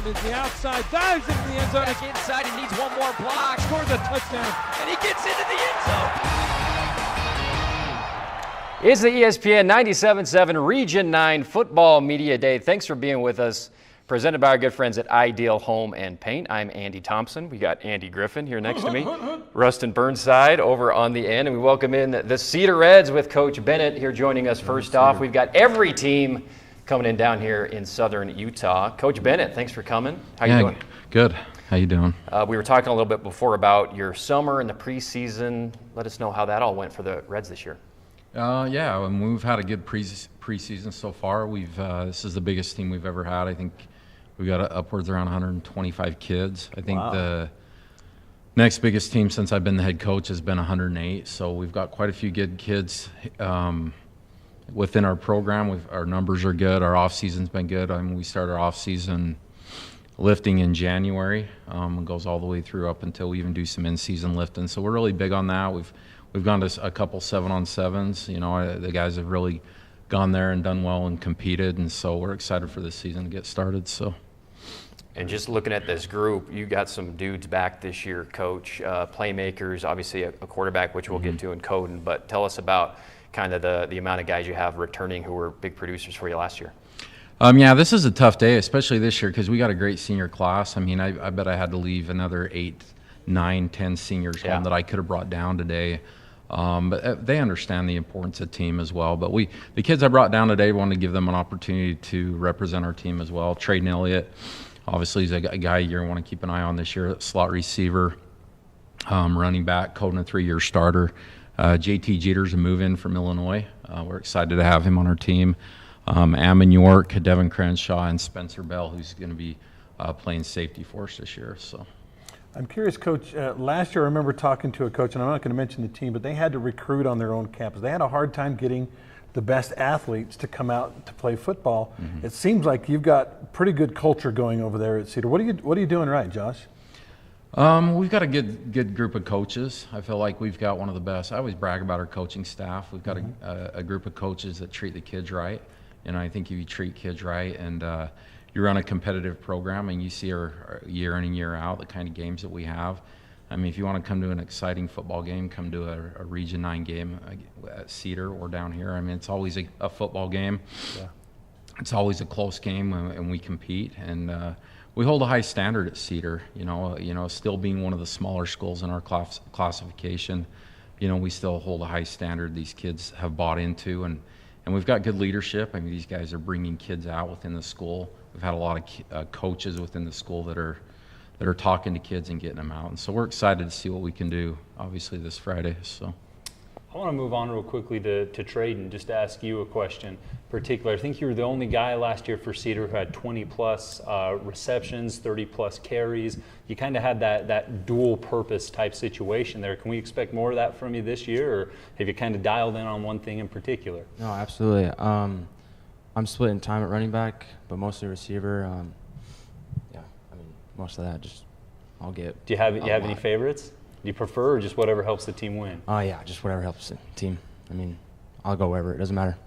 zone, is the outside, dives into the end zone. Back inside, he needs one more block. Scores a touchdown. And he gets into the end zone. It's the ESPN 97.7 Region 9 Football Media Day. Thanks for being with us. Presented by our good friends at Ideal Home and Paint. I'm Andy Thompson. We got Andy Griffin here next to me. Rustin Burnside over on the end. And we welcome in the Cedar Reds with Coach Bennett here joining us first off. We've got every team coming in down here in southern Utah. Coach Bennett, thanks for coming. How you doing? Good. How you doing? We were talking a little bit before about your summer and the preseason. Let us know how that all went for the Reds this year. We've had a good preseason so far. This is the biggest team we've ever had. I think we've got upwards around 125 kids. I think the next biggest team since I've been the head coach has been 108. So we've got quite a few good kids within our program. Our numbers are good. Our off season's been good. We start our off season lifting in January. It goes all the way through up until we even do some in-season lifting. So we're really big on that. We've gone to a couple 7-on-7s. You know, the guys have really gone there and done well and competed, and so we're excited for this season to get started. So. And just looking at this group, you got some dudes back this year, Coach, playmakers, obviously a quarterback, which we'll get to in Coden, but tell us about kind of the amount of guys you have returning who were big producers for you last year. This is a tough day, especially this year, because we got a great senior class. I mean, I bet I had to leave another 8, 9, 10 seniors home that I could have brought down today. But they understand the importance of team as well. But the kids I brought down today, wanted to give them an opportunity to represent our team as well. Trayden Elliott, obviously, he's a guy you want to keep an eye on this year. Slot receiver, running back, Coden a 3-year starter. JT Jeter's a move-in from Illinois. We're excited to have him on our team. Ammon York, Devin Crenshaw, and Spencer Bell, who's going to be playing safety for us this year. So. I'm curious, Coach, last year I remember talking to a coach, and I'm not going to mention the team, but they had to recruit on their own campus. They had a hard time getting the best athletes to come out to play football. Mm-hmm. It seems like you've got pretty good culture going over there at Cedar. What are you doing right, Josh? We've got a good group of coaches. I feel like we've got one of the best. I always brag about our coaching staff. We've got a group of coaches that treat the kids right. And I think if you treat kids right and you run a competitive program and you see our year in and year out, the kind of games that we have. I mean, if you want to come to an exciting football game, come to a Region 9 game at Cedar or down here. I mean, it's always a football game. Yeah. It's always a close game, and we compete. And we hold a high standard at Cedar. You know, still being one of the smaller schools in our classification, you know, we still hold a high standard these kids have bought into. And we've got good leadership. I mean, these guys are bringing kids out within the school. We've had a lot of coaches within the school that are talking to kids and getting them out, and so we're excited to see what we can do. Obviously, this Friday. So, I want to move on real quickly to Trayden. Just to ask you a question. In particular, I think you were the only guy last year for Cedar who had 20+ receptions, 30+ carries. You kind of had that dual purpose type situation there. Can we expect more of that from you this year, or have you kind of dialed in on one thing in particular? No, absolutely. I'm splitting time at running back, but mostly receiver. Most of that I'll get. Do you have any favorites? Do you prefer, or just whatever helps the team win? Just whatever helps the team. I mean, I'll go wherever. It doesn't matter.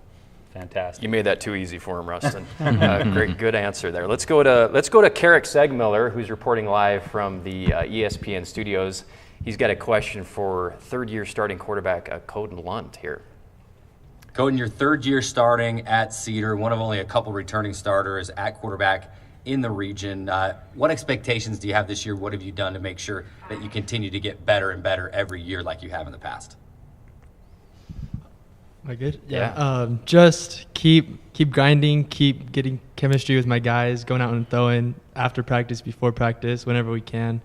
Fantastic. You made that too easy for him, Rustin. Good answer there. Let's go to Carrick Segmiller, who's reporting live from the ESPN studios. He's got a question for third-year starting quarterback Coden Lunt here. Coden, your third year starting at Cedar, one of only a couple returning starters at quarterback in the region. What expectations do you have this year? What have you done to make sure that you continue to get better and better every year like you have in the past? Am I good? Yeah. Just keep grinding, keep getting chemistry with my guys, going out and throwing after practice, before practice, whenever we can.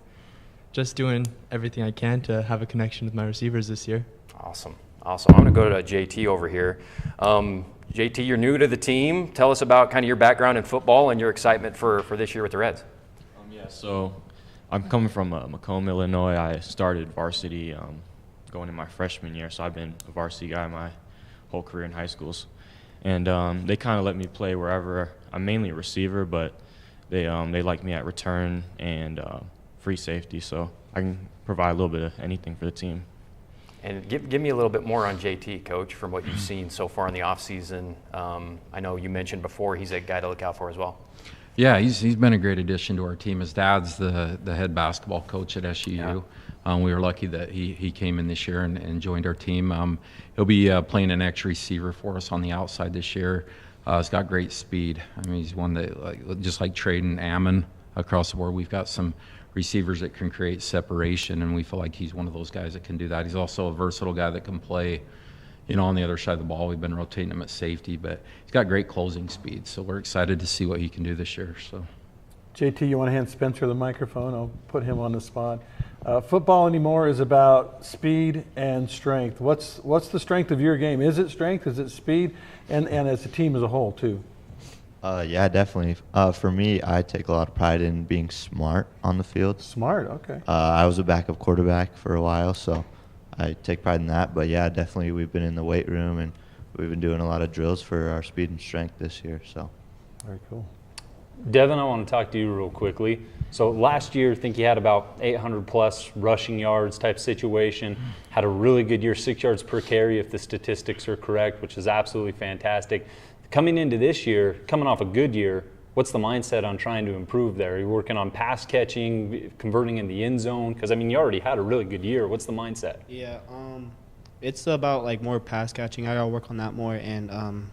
Just doing everything I can to have a connection with my receivers this year. Awesome. I'm going to go to JT over here. JT, you're new to the team. Tell us about kind of your background in football and your excitement for this year with the Reds. So I'm coming from Macomb, Illinois. I started varsity going in my freshman year, so I've been a varsity guy my whole career in high schools. And they kind of let me play wherever. I'm mainly a receiver, but they like me at return and free safety, so I can provide a little bit of anything for the team. And give me a little bit more on JT, Coach, from what you've seen so far in the offseason. I know you mentioned before he's a guy to look out for as well. Yeah, he's been a great addition to our team. His dad's the head basketball coach at SUU. We were lucky that he came in this year and joined our team. He'll be playing an X receiver for us on the outside this year. He's got great speed. I mean, he's one that, just like Traden Ammon across the board, we've got some receivers that can create separation, and we feel like he's one of those guys that can do that. He's also a versatile guy that can play, on the other side of the ball. We've been rotating him at safety, but he's got great closing speed, so we're excited to see what he can do this year. So, JT, you want to hand Spencer the microphone? I'll put him on the spot. Football anymore is about speed and strength. What's the strength of your game? Is it strength? Is it speed? And as a team as a whole, too? Yeah, definitely. For me, I take a lot of pride in being smart on the field. Smart, okay. I was a backup quarterback for a while, so I take pride in that. But yeah, definitely we've been in the weight room and we've been doing a lot of drills for our speed and strength this year. So very cool. Devin, I want to talk to you real quickly. So last year, I think you had about 800 plus rushing yards type situation. Had a really good year, 6 yards per carry if the statistics are correct, which is absolutely fantastic. Coming into this year, coming off a good year, what's the mindset on trying to improve there? Are you working on pass catching, converting in the end zone? Because, I mean, you already had a really good year. What's the mindset? Yeah, it's about, more pass catching. I got to work on that more, and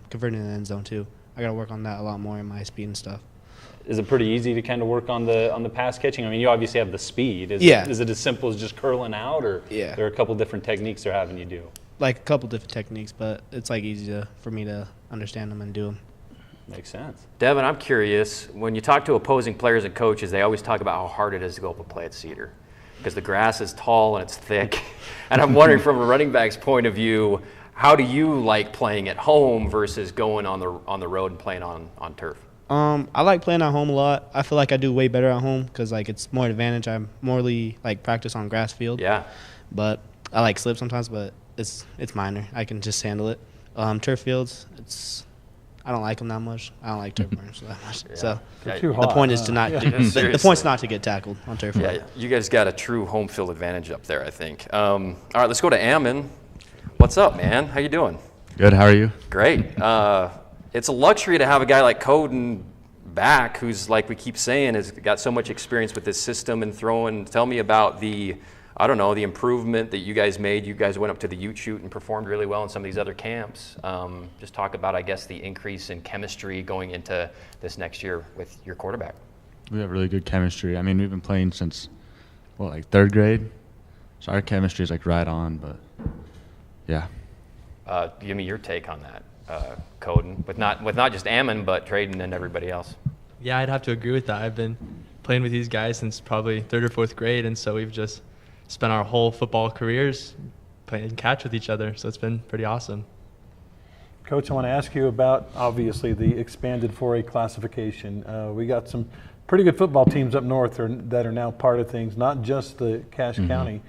converting in the end zone, too. I got to work on that a lot more in my speed and stuff. Is it pretty easy to kind of work on the pass catching? I mean, you obviously have the speed. Is it as simple as just curling out, or there are a couple different techniques they're having you do? A couple different techniques, but it's, easy for me to understand them and do them. Makes sense. Devin, I'm curious, when you talk to opposing players and coaches, they always talk about how hard it is to go up and play at Cedar because the grass is tall and it's thick. And I'm wondering, from a running back's point of view, how do you like playing at home versus going on the road and playing on turf? I like playing at home a lot. I feel like I do way better at home because it's more advantage. I morely practice on grass field. Yeah. But I slip sometimes, but it's minor. I can just handle it. Turf fields, I don't like them that much. I don't like turf burns that much. Yeah. So too hot, the point is to not. The point's not to get tackled on turf. Yeah, you guys got a true home field advantage up there, I think. All right, let's go to Ammon. What's up, man? How you doing? Good. How are you? Great. It's a luxury to have a guy like Coden back, who's, like we keep saying, has got so much experience with this system and throwing. Tell me about the improvement that you guys made. You guys went up to the Ute Shoot and performed really well in some of these other camps. Just talk about, I guess, the increase in chemistry going into this next year with your quarterback. We have really good chemistry. I mean, we've been playing since, third grade? So our chemistry is, right on, but, yeah. Give me your take on that, Coden, with not just Ammon, but Traden and everybody else. Yeah, I'd have to agree with that. I've been playing with these guys since probably third or fourth grade, and so we've just spent our whole football careers playing catch with each other, so it's been pretty awesome. Coach, I want to ask you about, obviously, the expanded 4A classification. We got some pretty good football teams up north that are now part of things, not just the Cache County.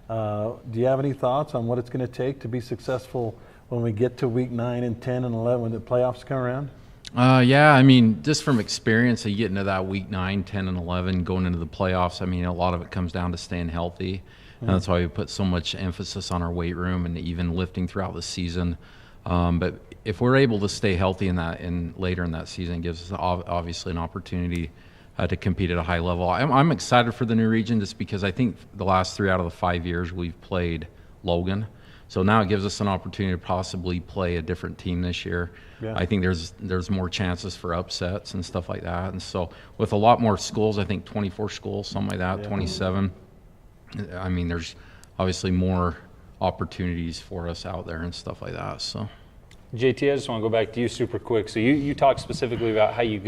Do you have any thoughts on what it's going to take to be successful when we get to week 9 and 10 and 11 when the playoffs come around? Yeah, I mean, just from experience, you get into that week 9, 10, and 11, going into the playoffs, I mean, a lot of it comes down to staying healthy. And that's why we put so much emphasis on our weight room and even lifting throughout the season. But if we're able to stay healthy later in that season, it gives us obviously an opportunity to compete at a high level. I'm excited for the new region just because I think the last 3 out of the 5 years we've played Logan. So now it gives us an opportunity to possibly play a different team this year. Yeah. I think there's more chances for upsets and stuff like that. And so with a lot more schools, I think 24 schools, something like that, 27. I mean, there's obviously more opportunities for us out there and stuff like that. So, JT, I just want to go back to you super quick. So you talked specifically about how you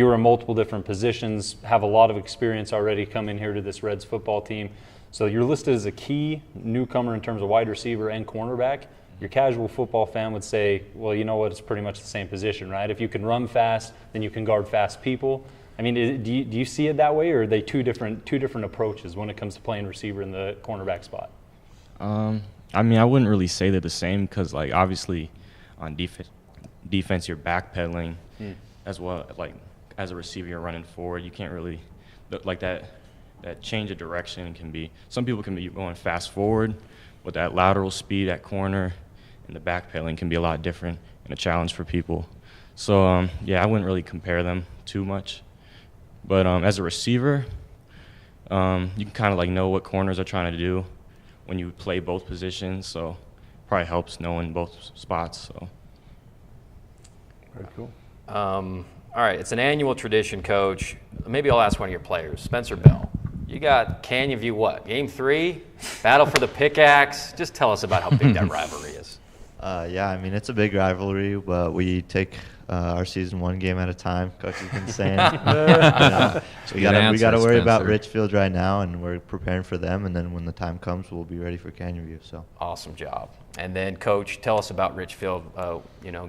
were in multiple different positions, have a lot of experience already coming here to this Reds football team. So you're listed as a key newcomer in terms of wide receiver and cornerback. Your casual football fan would say, well, you know what, it's pretty much the same position, right? If you can run fast, then you can guard fast people. I mean, do you see it that way, or are they two different approaches when it comes to playing receiver in the cornerback spot? I mean, I wouldn't really say they're the same because, obviously on defense you're backpedaling as well. As a receiver, you're running forward. You can't really that change of direction can be. Some people can be going fast forward, but that lateral speed at corner and the backpedaling can be a lot different and a challenge for people. So, yeah, I wouldn't really compare them too much. But as a receiver, you can kind of like know what corners are trying to do when you play both positions. So probably helps knowing both spots. So. Very cool. All right, it's an annual tradition, Coach. Maybe I'll ask one of your players, Spencer Bell. You got Canyon View what? Game 3? Battle for the pickaxe? Just tell us about how big that rivalry is. Yeah, I mean, it's a big rivalry, but we take our season one game at a time. Coach has been saying. We got to worry about Richfield right now, and we're preparing for them. And then when the time comes, we'll be ready for Canyon View. So awesome job. And then, Coach, tell us about Richfield.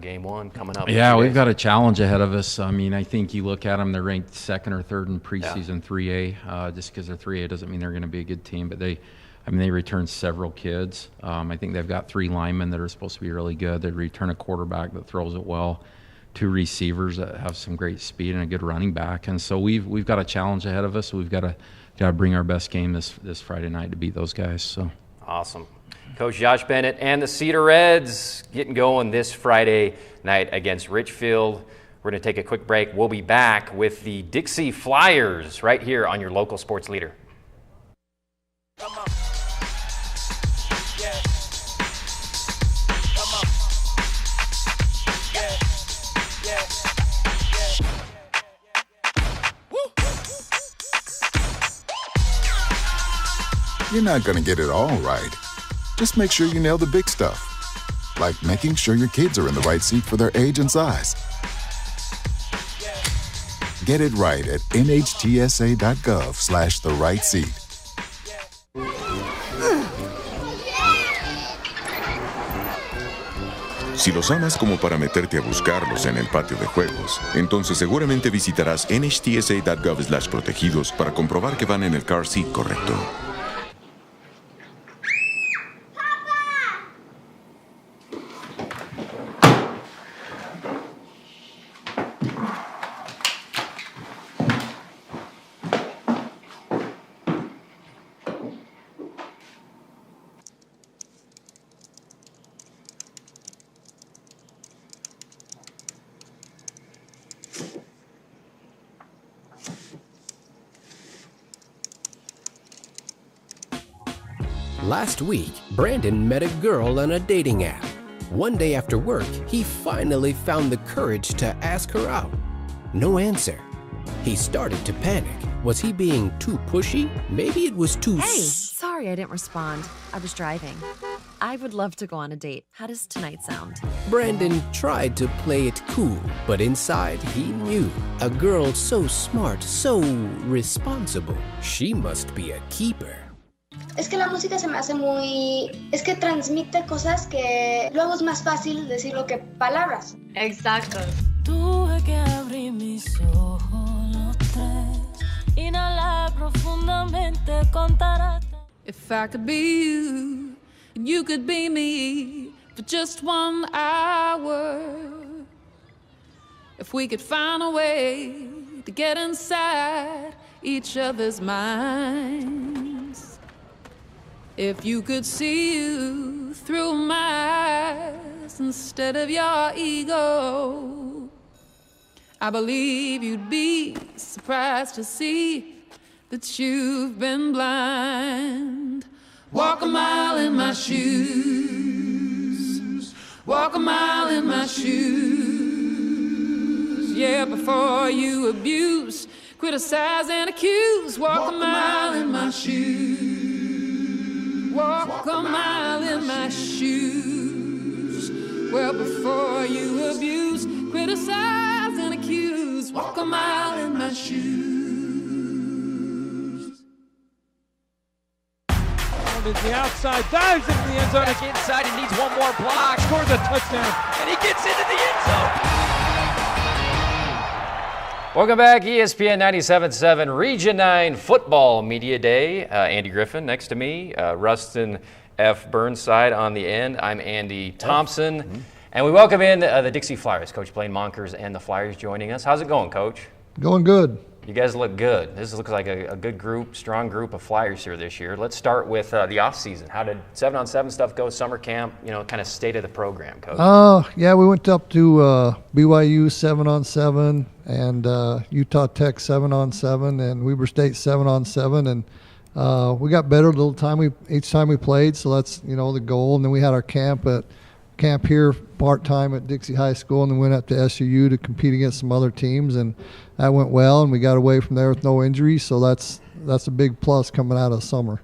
Game 1 coming up. Yeah, we've got a challenge ahead of us. I mean, I think you look at them; they're ranked 2nd or 3rd in preseason 3A. Just because they're 3A doesn't mean they're going to be a good team, but they return several kids. I think they've got 3 linemen that are supposed to be really good. They return a quarterback that throws it well, 2 receivers that have some great speed, and a good running back. And so we've got a challenge ahead of us. We've got to bring our best game this Friday night to beat those guys. So awesome. Coach Josh Bennett and the Cedar Reds getting going this Friday night against Richfield. We're going to take a quick break. We'll be back with the Dixie Flyers right here on your local sports leader. You're not going to get it all right. Just make sure you nail the big stuff, like making sure your kids are in the right seat for their age and size. Get it right at nhtsa.gov/the-right-seat. Si los amas como para meterte a buscarlos en el patio de juegos, entonces seguramente visitarás nhtsa.gov/protegidos para comprobar que van en el car seat correcto. Last week, Brandon met a girl on a dating app. One day after work, he finally found the courage to ask her out. No answer. He started to panic. Was he being too pushy? Maybe it was too... Hey, sorry I didn't respond. I was driving. I would love to go on a date. How does tonight sound? Brandon tried to play it cool, but inside he knew. A girl so smart, so responsible. She must be a keeper. Es que la música se me hace muy... Es que transmite cosas que luego es más fácil decirlo que palabras. Exacto. Tuve que abrir mis ojos los tres, inhalar profundamente, contar hasta... If I could be you, and you could be me for just 1 hour. If we could find a way to get inside each other's minds. If you could see you through my eyes instead of your ego, I believe you'd be surprised to see that you've been blind. Walk a mile in my shoes. Walk a mile in my shoes. Yeah, before you abuse, criticize and accuse. Walk a mile in my shoes. Walk a mile in my shoes. Well, before you abuse, criticize and accuse. Walk a mile in my shoes. To the outside, dives into the end zone. Back inside, he needs one more block. Scores a touchdown. And he gets into the end zone. Welcome back, ESPN 97.7 Region 9 Football Media Day. Andy Griffin next to me, Rustin F. Burnside on the end. I'm Andy Thompson. Mm-hmm. And we welcome in the Dixie Flyers, Coach Blaine Monkers and the Flyers joining us. How's it going, Coach? Going good. You guys look good. This looks like a good group, strong group of Flyers here this year. Let's start with the off season. How did 7-on-7 stuff go? Summer camp, kind of state of the program, Coach. Yeah, we went up to BYU 7-on-7 and Utah Tech 7-on-7 and Weber State 7-on-7, and we got better each time we played. So that's the goal. And then we had our camp here part-time at Dixie High School, and then went up to SUU to compete against some other teams, and that went well, and we got away from there with no injuries, so that's a big plus coming out of summer.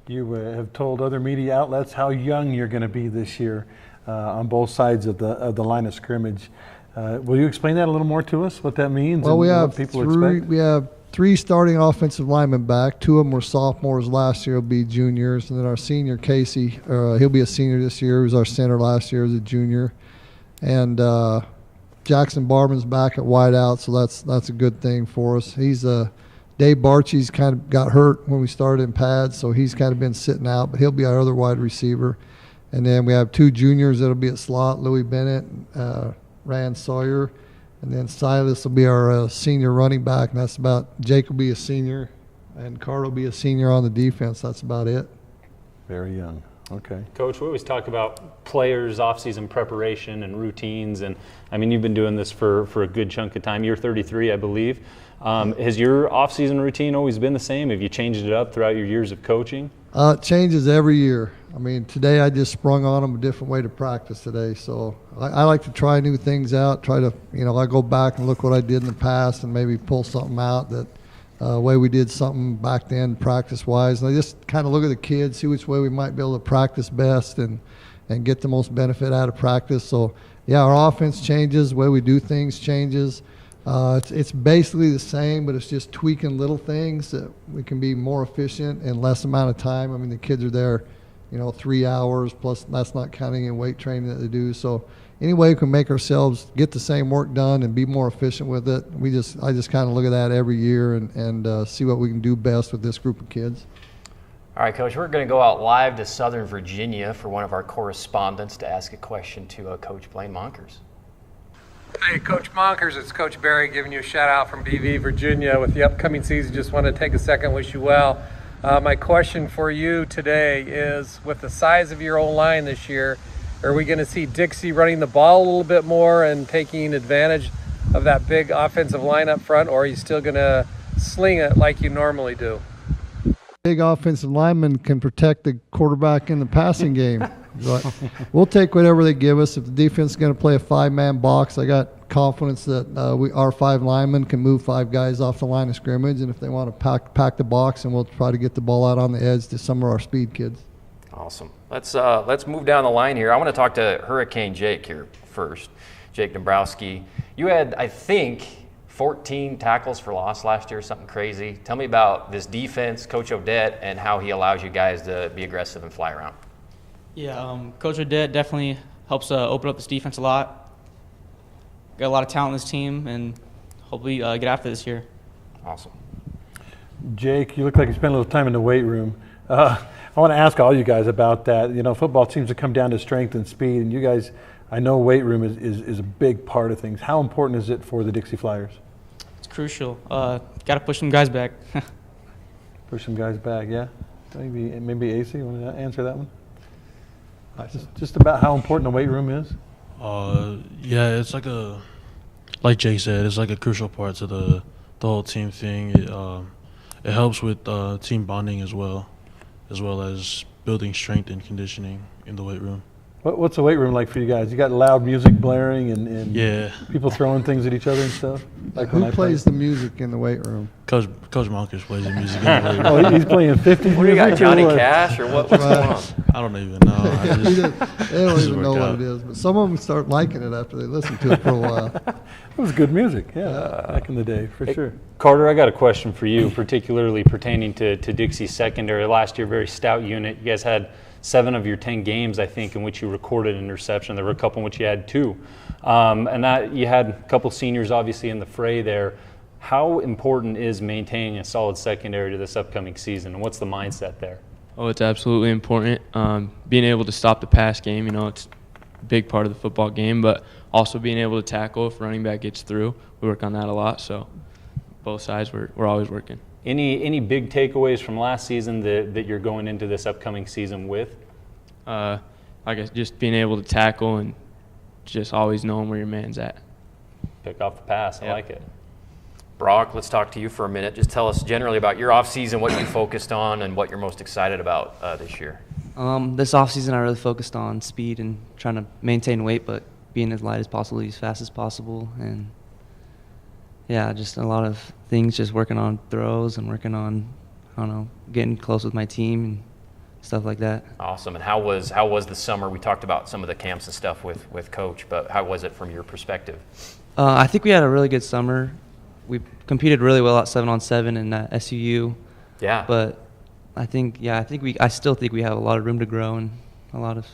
You have told other media outlets how young you're going to be this year on both sides of the line of scrimmage. Will you explain that a little more to us, what that means and what people expect? We have 3 starting offensive linemen back. 2 of them were sophomores last year, will be juniors. And then our senior, Casey, he'll be a senior this year. He was our center last year as a junior. And Jackson Barman's back at wideout, so that's a good thing for us. Dave Barchie's kind of got hurt when we started in pads, so he's kind of been sitting out, but he'll be our other wide receiver. And then we have 2 juniors that'll be at slot, Louis Bennett, Rand Sawyer. And then Silas will be our senior running back, and that's about Jake will be a senior, and Carter will be a senior on the defense. That's about it. Very young. Okay. Coach, we always talk about players' off-season preparation and routines, and I mean, you've been doing this for a good chunk of time. You're 33, I believe. Has your off-season routine always been the same? Have you changed it up throughout your years of coaching? It changes every year. I mean, today I just sprung on them a different way to practice today. So I like to try new things out, I go back and look what I did in the past and maybe pull something out that way we did something back then practice-wise. And I just kind of look at the kids, see which way we might be able to practice best and get the most benefit out of practice. So, yeah, our offense changes, the way we do things changes. It's basically the same, but it's just tweaking little things that we can be more efficient in less amount of time. I mean, the kids are there 3 hours, plus that's not counting in weight training that they do. So any way we can make ourselves get the same work done and be more efficient with it, I just kind of look at that every year and see what we can do best with this group of kids. All right, Coach, we're going to go out live to Southern Virginia for one of our correspondents to ask a question to Coach Blaine Monkers. Hey, Coach Monkers, it's Coach Barry giving you a shout out from BV, Virginia. With the upcoming season, just want to take a second, wish you well. My question for you today is, with the size of your O-line this year, are we going to see Dixie running the ball a little bit more and taking advantage of that big offensive line up front, or are you still going to sling it like you normally do? Big offensive lineman can protect the quarterback in the passing game. But we'll take whatever they give us. If the defense is going to play a 5-man box, I got confidence that our 5 linemen can move 5 guys off the line of scrimmage. And if they want to pack the box, and we'll try to get the ball out on the edge to some of our speed kids. Awesome. Let's move down the line here. I want to talk to Hurricane Jake here first. Jake Dombrowski. You had, I think, 14 tackles for loss last year, something crazy. Tell me about this defense, Coach Odette, and how he allows you guys to be aggressive and fly around. Yeah, Coach Odette definitely helps open up this defense a lot. Got a lot of talent in this team, and hopefully get after this year. Awesome. Jake, you look like you spent a little time in the weight room. I want to ask all you guys about that. Football seems to come down to strength and speed, and you guys, I know weight room is a big part of things. How important is it for the Dixie Flyers? It's crucial. Got to push some guys back. Push some guys back, yeah? Maybe AC, you want to answer that one? Just about how important the weight room is? Yeah, it's like Jake said, it's like a crucial part to the whole team thing. It helps with team bonding as well as building strength and conditioning in the weight room. What's the weight room like for you guys? You got loud music blaring and yeah, people throwing things at each other and stuff? Like who plays the music in the weight room? Coach Monkers plays the music in the weight room. Oh, he's playing 50s. What do you got, Johnny Cash or what's going on? I don't even know. They don't even know what it is, but some of them start liking it after they listen to it for a while. It was good music, yeah, back in the day, for sure. Carter, I got a question for you, particularly pertaining to Dixie's secondary. Last year, very stout unit. You guys had 7 of your 10 games, I think, in which you recorded an interception. There were a couple in which you had 2. And that you had a couple seniors, obviously, in the fray there. How important is maintaining a solid secondary to this upcoming season, and what's the mindset there? Oh, it's absolutely important. Being able to stop the pass game, it's a big part of the football game, but also being able to tackle if running back gets through. We work on that a lot, so both sides, we're always working. Any big takeaways from last season that you're going into this upcoming season with? I guess just being able to tackle and just always knowing where your man's at. Pick off the pass. I like it. Brock, let's talk to you for a minute. Just tell us generally about your offseason, what you focused on, and what you're most excited about this year. This offseason, I really focused on speed and trying to maintain weight, but being as light as possible, as fast as possible, and yeah, just a lot of things. Just working on throws and working on, I don't know, getting close with my team and stuff like that. Awesome. And how was the summer? We talked about some of the camps and stuff with Coach, but how was it from your perspective? I think we had a really good summer. We competed really well at 7-on-7 and at SUU. Yeah. But I still think we have a lot of room to grow and a lot of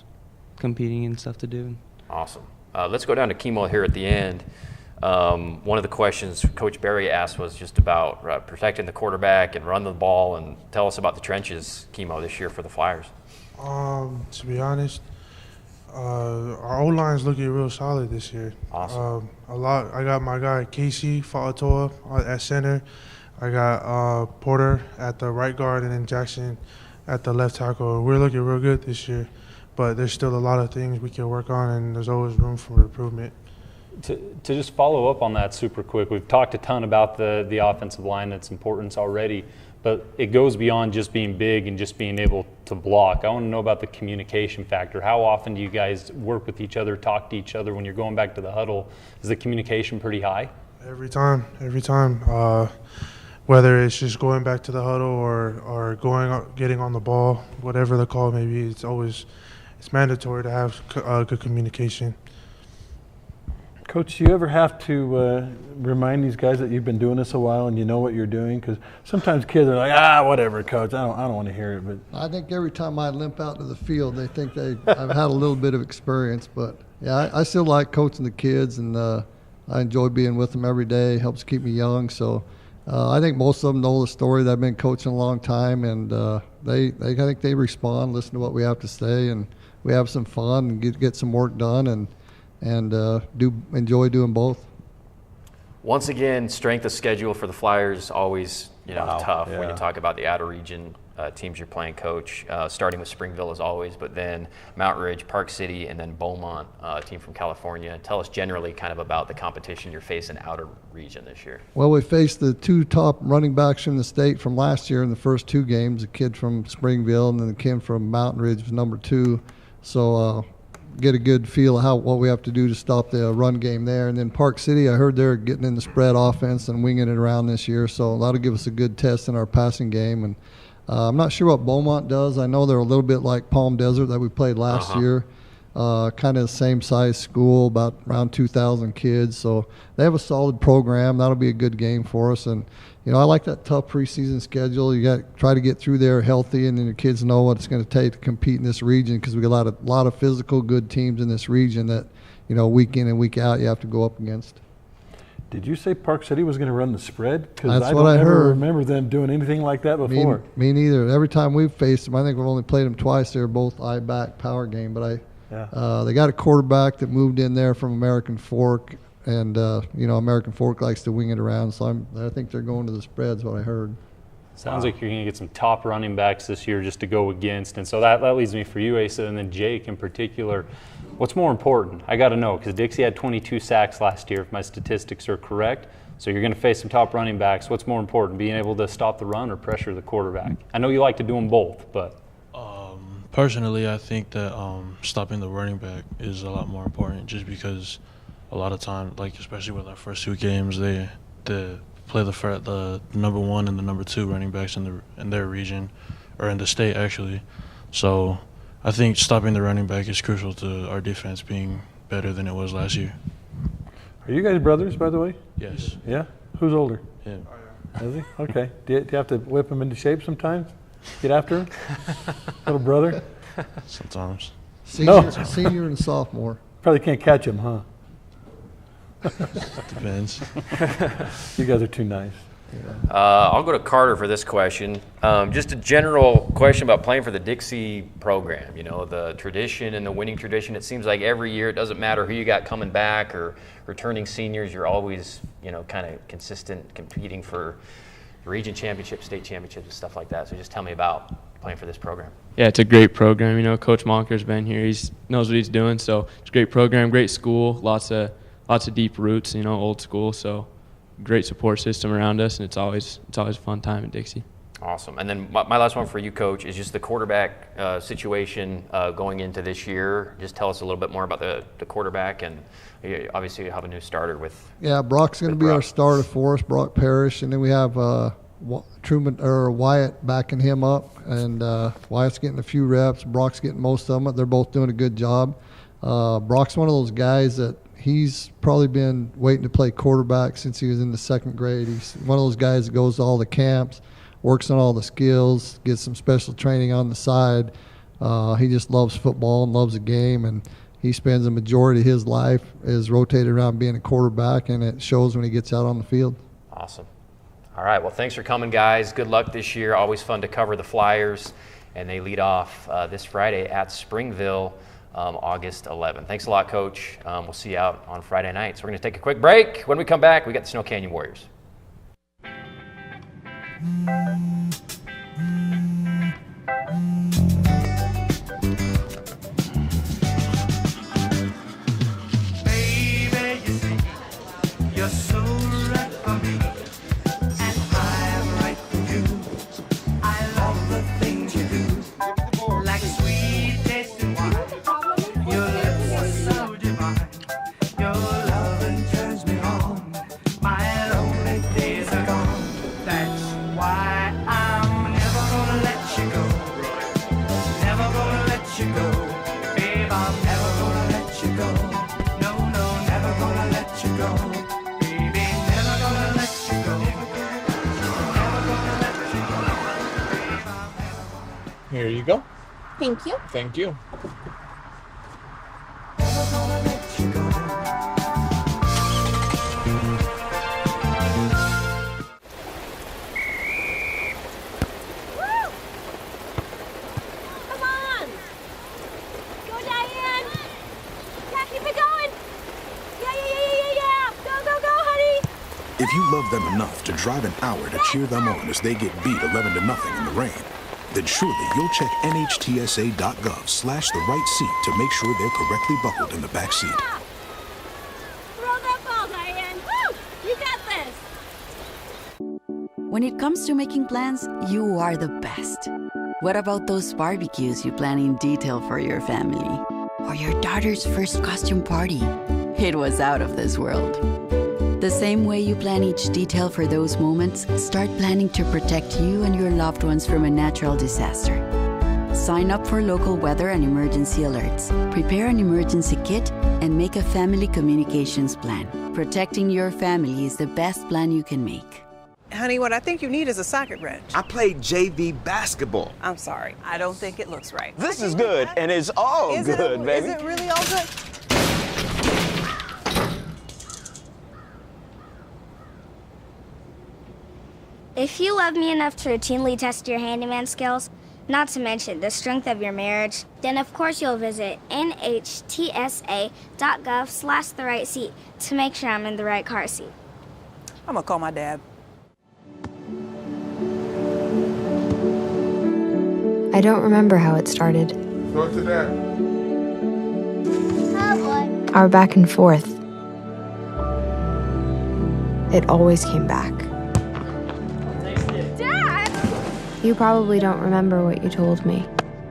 competing and stuff to do. Awesome. Let's go down to Kimo here at the end. One of the questions Coach Berry asked was just about protecting the quarterback and run the ball. And tell us about the trenches, Kimo, this year for the Flyers. To be honest, our O-line is looking real solid this year. Awesome. I got my guy Casey Fa'atoa at center. I got Porter at the right guard, and then Jackson at the left tackle. We're looking real good this year, but there's still a lot of things we can work on, and there's always room for improvement. To just follow up on that super quick, we've talked a ton about the offensive line, its importance already, but it goes beyond just being big and just being able to block. I want to know about the communication factor. How often do you guys work with each other, talk to each other when you're going back to the huddle? Is the communication pretty high? Every time. Whether it's just going back to the huddle or getting on the ball, whatever the call may be, it's mandatory to have good communication. Coach, do you ever have to remind these guys that you've been doing this a while and you know what you're doing? Because sometimes kids are like, whatever, Coach. I don't want to hear it. But I think every time I limp out to the field, they think I've had a little bit of experience. But yeah, I still like coaching the kids, and I enjoy being with them every day. It helps keep me young. So I think most of them know the story that I've been coaching a long time, and I think they respond, listen to what we have to say, and we have some fun and get some work done, and enjoy doing both. Once again, strength of schedule for the Flyers always tough when you talk about the outer region teams you're playing, Coach. Starting with Springville as always, but then Mountain Ridge, Park City, and then Beaumont, a team from California. Tell us generally kind of about the competition you're facing outer region this year. Well, we faced the two top running backs from the state from last year in the first two games, a kid from Springville and then the kid from Mountain Ridge was number 2. So get a good feel of what we have to do to stop the run game there. And then Park City, I heard they're getting in the spread offense and winging it around this year, so that'll give us a good test in our passing game. And I'm not sure what Beaumont does. I know they're a little bit like Palm Desert that we played last year. Kind of the same size school, about around 2,000 kids. So they have a solid program. That'll be a good game for us. And I like that tough preseason schedule. You got to try to get through there healthy, and then your kids know what it's going to take to compete in this region, because we got a lot of physical, good teams in this region that week in and week out you have to go up against. Did you say Park City was going to run the spread? That's what I heard. Remember them doing anything like that before. Me neither. Every time we've faced them, I think we've only played them twice. They're both eye-back power game, but they got a quarterback that moved in there from American Fork. And, American Fork likes to wing it around, so I think they're going to the spreads, what I heard. Sounds like you're going to get some top running backs this year just to go against. And so that leads me for you, Asa, and then Jake in particular. What's more important? I got to know, because Dixie had 22 sacks last year, if my statistics are correct. So you're going to face some top running backs. What's more important, being able to stop the run or pressure the quarterback? I know you like to do them both, but... Personally, I think that stopping the running back is a lot more important, just because a lot of time, like especially with our first 2 games, they play the number 1 and the number 2 running backs in their region, or in the state actually. So I think stopping the running back is crucial to our defense being better than it was last year. Are you guys brothers, by the way? Yes. Yeah? Who's older? Him. Is he? Okay. Do you have to whip him into shape sometimes? Get after him? Little brother? Sometimes. Senior and sophomore. Probably can't catch him, huh? Depends. You guys are too nice. I'll go to Carter for this question. Just a general question about playing for the Dixie program. You know, the tradition and the winning tradition. It seems like every year, it doesn't matter who you got coming back or returning seniors, you're always, you know, kind of consistent competing for region championships, state championships, and stuff like that. So just tell me about playing for this program. Yeah, it's a great program. You know, Coach Monker's been here. He knows what he's doing. So it's a great program, great school, lots of deep roots, you know, old school. So great support system around us, and it's always a fun time at Dixie. Awesome. And then my last one for you, Coach, is just the quarterback situation going into this year. Just tell us a little bit more about the quarterback, and obviously you have a new starter with. Yeah, Brock's going to be our starter for us, Brock Parrish, and then we have Wyatt backing him up, and Wyatt's getting a few reps. Brock's getting most of them. They're both doing a good job. Brock's one of those guys that he's probably been waiting to play quarterback since he was in the second grade. He's one of those guys that goes to all the camps, works on all the skills, gets some special training on the side. He just loves football and loves the game, and he spends the majority of his life is rotated around being a quarterback, and it shows when he gets out on the field. Awesome. All right, well, thanks for coming, guys. Good luck this year. Always fun to cover the Flyers, and they lead off this Friday at Springville, August 11th. Thanks a lot, Coach. We'll see you out on Friday night. So we're going to take a quick break. When we come back, we got the Snow Canyon Warriors. Baby, you see, you're so right for me, and I'm right for you. I love the things you do, like sweet tasting wine. Your lips are so divine. Your loving turns me on. My lonely days are gone. That's why I'm never gonna let you go. Never gonna let you go. Babe, I'm never gonna let you go. No, no, never gonna let you go. Baby, never gonna let you go. Never gonna let you go. Here you go. Thank you. Thank you. Come on! Go, Diane! Yeah, keep it going! Yeah! Go, honey! If you love them enough to drive an hour to cheer them on as they get beat 11-0 in the rain, then surely you'll check NHTSA.gov/the right seat to make sure they're correctly buckled in the back seat. Throw that ball, Diane! Woo! You got this! When it comes to making plans, you are the best. What about those barbecues you plan in detail for your family? Or your daughter's first costume party? It was out of this world. The same way you plan each detail for those moments, start planning to protect you and your loved ones from a natural disaster. Sign up for local weather and emergency alerts. Prepare an emergency kit and make a family communications plan. Protecting your family is the best plan you can make. Honey, what I think you need is a socket wrench. I played JV basketball. I'm sorry. I don't think it looks right. This is good, and it's all good, baby. Is it really all good? If you love me enough to routinely test your handyman skills, not to mention the strength of your marriage, then of course you'll visit NHTSA.gov/the right seat to make sure I'm in the right car seat. I'm gonna call my dad. I don't remember how it started. Go to that. Oh boy. Our back and forth. It always came back. Dad! You probably don't remember what you told me,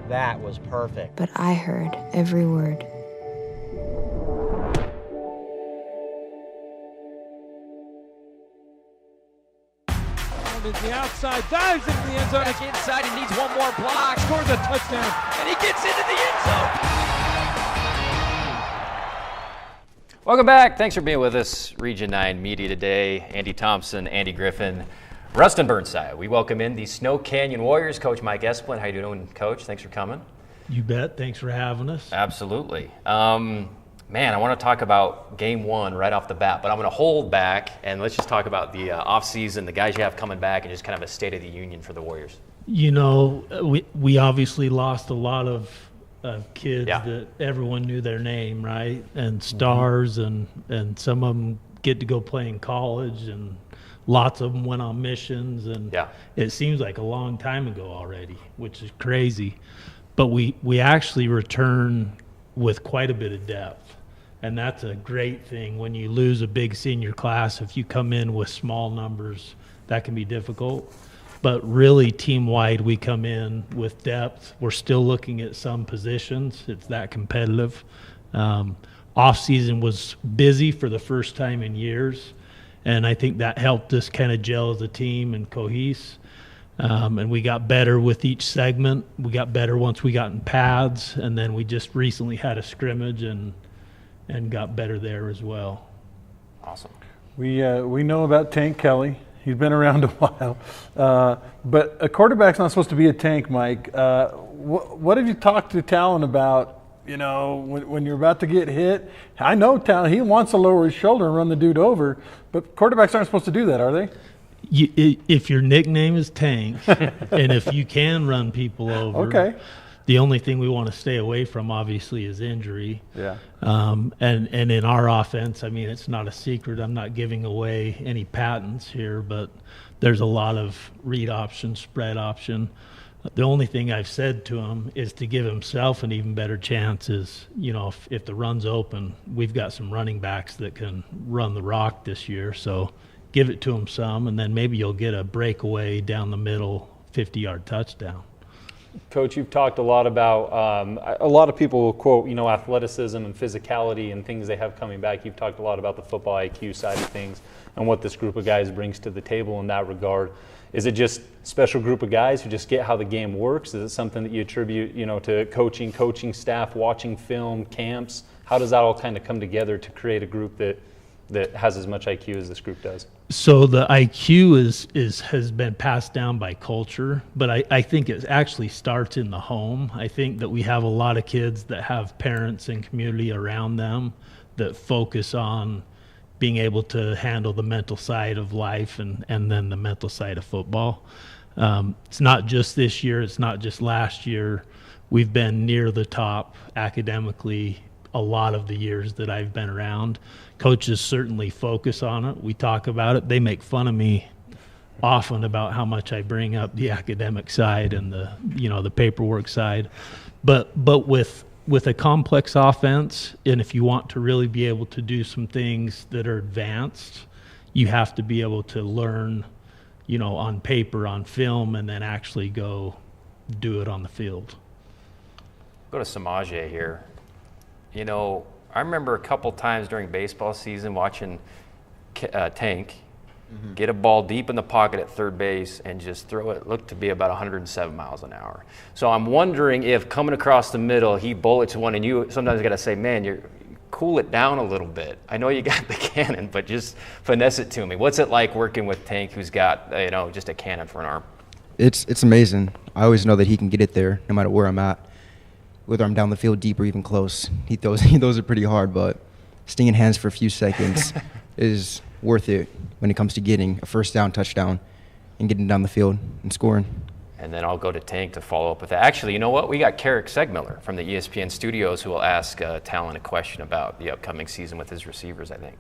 That was perfect. but I heard every word. Is the outside, dives into the end zone. Back inside, he needs one more block. Scores a touchdown. And he gets into the end zone. Welcome back. Thanks for being with us. Region 9 Media today. Andy Thompson, Andy Griffin, Rustin Burnside. We welcome in the Snow Canyon Warriors. Coach Mike Esplin. How you doing, Coach? Thanks for coming. You bet. Thanks for having us. Absolutely. Man, I want to talk about game one right off the bat, but I'm going to hold back and let's just talk about the offseason, the guys you have coming back, and just kind of a state of the union for the Warriors. You know, we obviously lost a lot of kids that everyone knew their name, right? And stars, and some of them get to go play in college, and lots of them went on missions, and it seems like a long time ago already, which is crazy. But we actually return with quite a bit of depth. And that's a great thing. When you lose a big senior class, if you come in with small numbers, that can be difficult. But really, team-wide, we come in with depth. We're still looking at some positions. It's that competitive. Off-season was busy for the first time in years, and I think that helped us kind of gel as a team and cohese. And we got better with each segment. We got better once we got in pads, and then we just recently had a scrimmage and got better there as well. Awesome. We know about Tank Kelly. He's been around a while. But a quarterback's not supposed to be a tank, Mike. What have you talked to Talon about, you know, when you're about to get hit? I know Talon, he wants to lower his shoulder and run the dude over, but quarterbacks aren't supposed to do that, are they? If your nickname is Tank, and if you can run people over, the only thing we want to stay away from, obviously, is injury. Yeah. And in our offense, I mean, it's not a secret. I'm not giving away any patents here, but there's a lot of read option, spread option. The only thing I've said to him is to give himself an even better chance is, you know, if the run's open, we've got some running backs that can run the rock this year. So give it to him some, and then maybe you'll get a breakaway down the middle, 50-yard touchdown. Coach, you've talked a lot about, a lot of people will quote, you know, athleticism and physicality and things they have coming back. You've talked a lot about the football IQ side of things and what this group of guys brings to the table in that regard. Is it just a special group of guys who just get how the game works? Is it something that you attribute, you know, to coaching staff, watching film, camps? How does that all kind of come together to create a group that has as much IQ as this group does? So the IQ has been passed down by culture, but I think it actually starts in the home. I think that we have a lot of kids that have parents and community around them that focus on being able to handle the mental side of life and then the mental side of football. It's not just this year, it's not just last year. We've been near the top academically a lot of the years that I've been around. Coaches certainly focus on it. We talk about it. They make fun of me often about how much I bring up the academic side and the paperwork side. But with a complex offense, and if you want to really be able to do some things that are advanced, you have to be able to learn, you know, on paper, on film, and then actually go do it on the field. Go to Samaje here. You know, I remember a couple times during baseball season watching Tank get a ball deep in the pocket at third base and just throw it. It looked to be about 107 miles an hour. So I'm wondering if coming across the middle, he bullets one, and you sometimes got to say, man, you cool it down a little bit. I know you got the cannon, but just finesse it to me. What's it like working with Tank, who's got, you know, just a cannon for an arm? It's amazing. I always know that he can get it there no matter where I'm at. Whether I'm down the field deep or even close, he throws it pretty hard, but stinging hands for a few seconds is worth it when it comes to getting a first down, touchdown, and getting down the field and scoring. And then I'll go to Tank to follow up with that. Actually, you know what? We got Carrick Segmiller from the ESPN studios who will ask Talon a question about the upcoming season with his receivers, I think.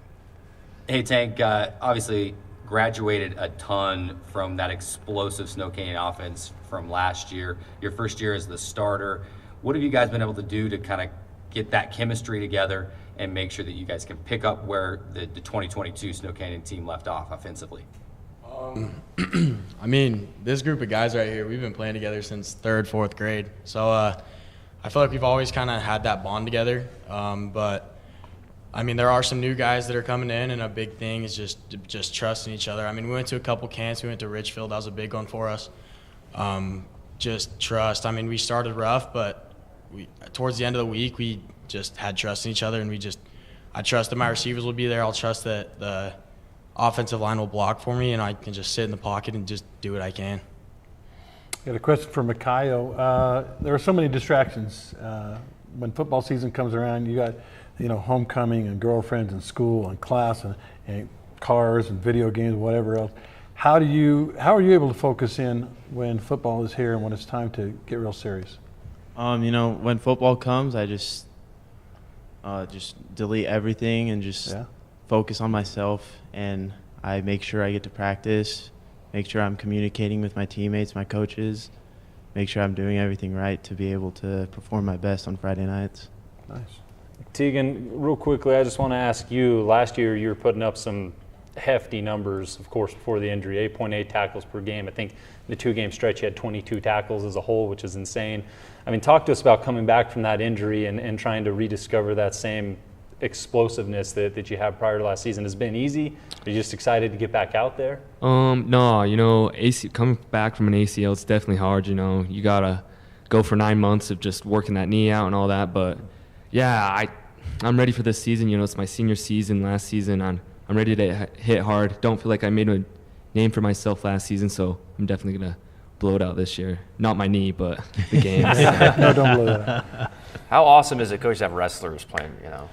Hey, Tank, obviously graduated a ton from that explosive Snow Canyon offense from last year. Your first year as the starter. What have you guys been able to do to kind of get that chemistry together and make sure that you guys can pick up where the 2022 Snow Canyon team left off offensively? I mean, this group of guys right here, we've been playing together since 3rd, 4th grade. So I feel like we've always kind of had that bond together. But, I mean, there are some new guys that are coming in, and a big thing is just trusting each other. I mean, we went to a couple camps. We went to Richfield. That was a big one for us. Just trust. I mean, we started rough, but towards the end of the week, we just had trust in each other, and I trust that my receivers will be there. I'll trust that the offensive line will block for me, and I can just sit in the pocket and just do what I can. Got a question for Makayo. There are so many distractions when football season comes around. You got homecoming and girlfriends and school and class and cars and video games and whatever else. How are you able to focus in when football is here and when it's time to get real serious? When football comes, I just delete everything and just focus on myself, and I make sure I get to practice, make sure I'm communicating with my teammates, my coaches, make sure I'm doing everything right to be able to perform my best on Friday nights. Nice. Tegan, real quickly, I just want to ask you, last year you were putting up some hefty numbers, of course, before the injury, 8.8 tackles per game. I think in the 2-game stretch you had 22 tackles as a whole, which is insane. I mean, talk to us about coming back from that injury and trying to rediscover that same explosiveness that you had prior to last season. Has it been easy? Are you just excited to get back out there? No, coming back from an ACL, it's definitely hard. You gotta go for 9 months of just working that knee out and all that. But yeah, I'm ready for this season. It's my senior season. Last season, I'm ready to hit hard. Don't feel like I made a name for myself last season, so I'm definitely gonna blow it out this year. Not my knee, but the games. No, don't blow that out. How awesome is it, Coach, to have wrestlers playing,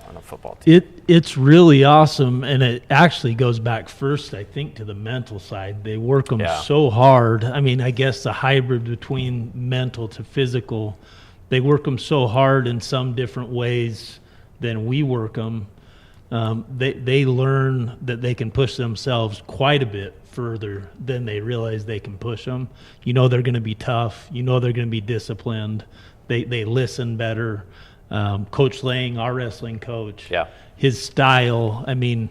on a football team? It's really awesome, and it actually goes back first, I think, to the mental side. They work them so hard. I mean, I guess the hybrid between mental to physical, they work them so hard in some different ways than we work them. They learn that they can push themselves quite a bit further than they realize they can push them. They're going to be tough. They're going to be disciplined. They listen better. Coach Lang, our wrestling coach, his style, I mean,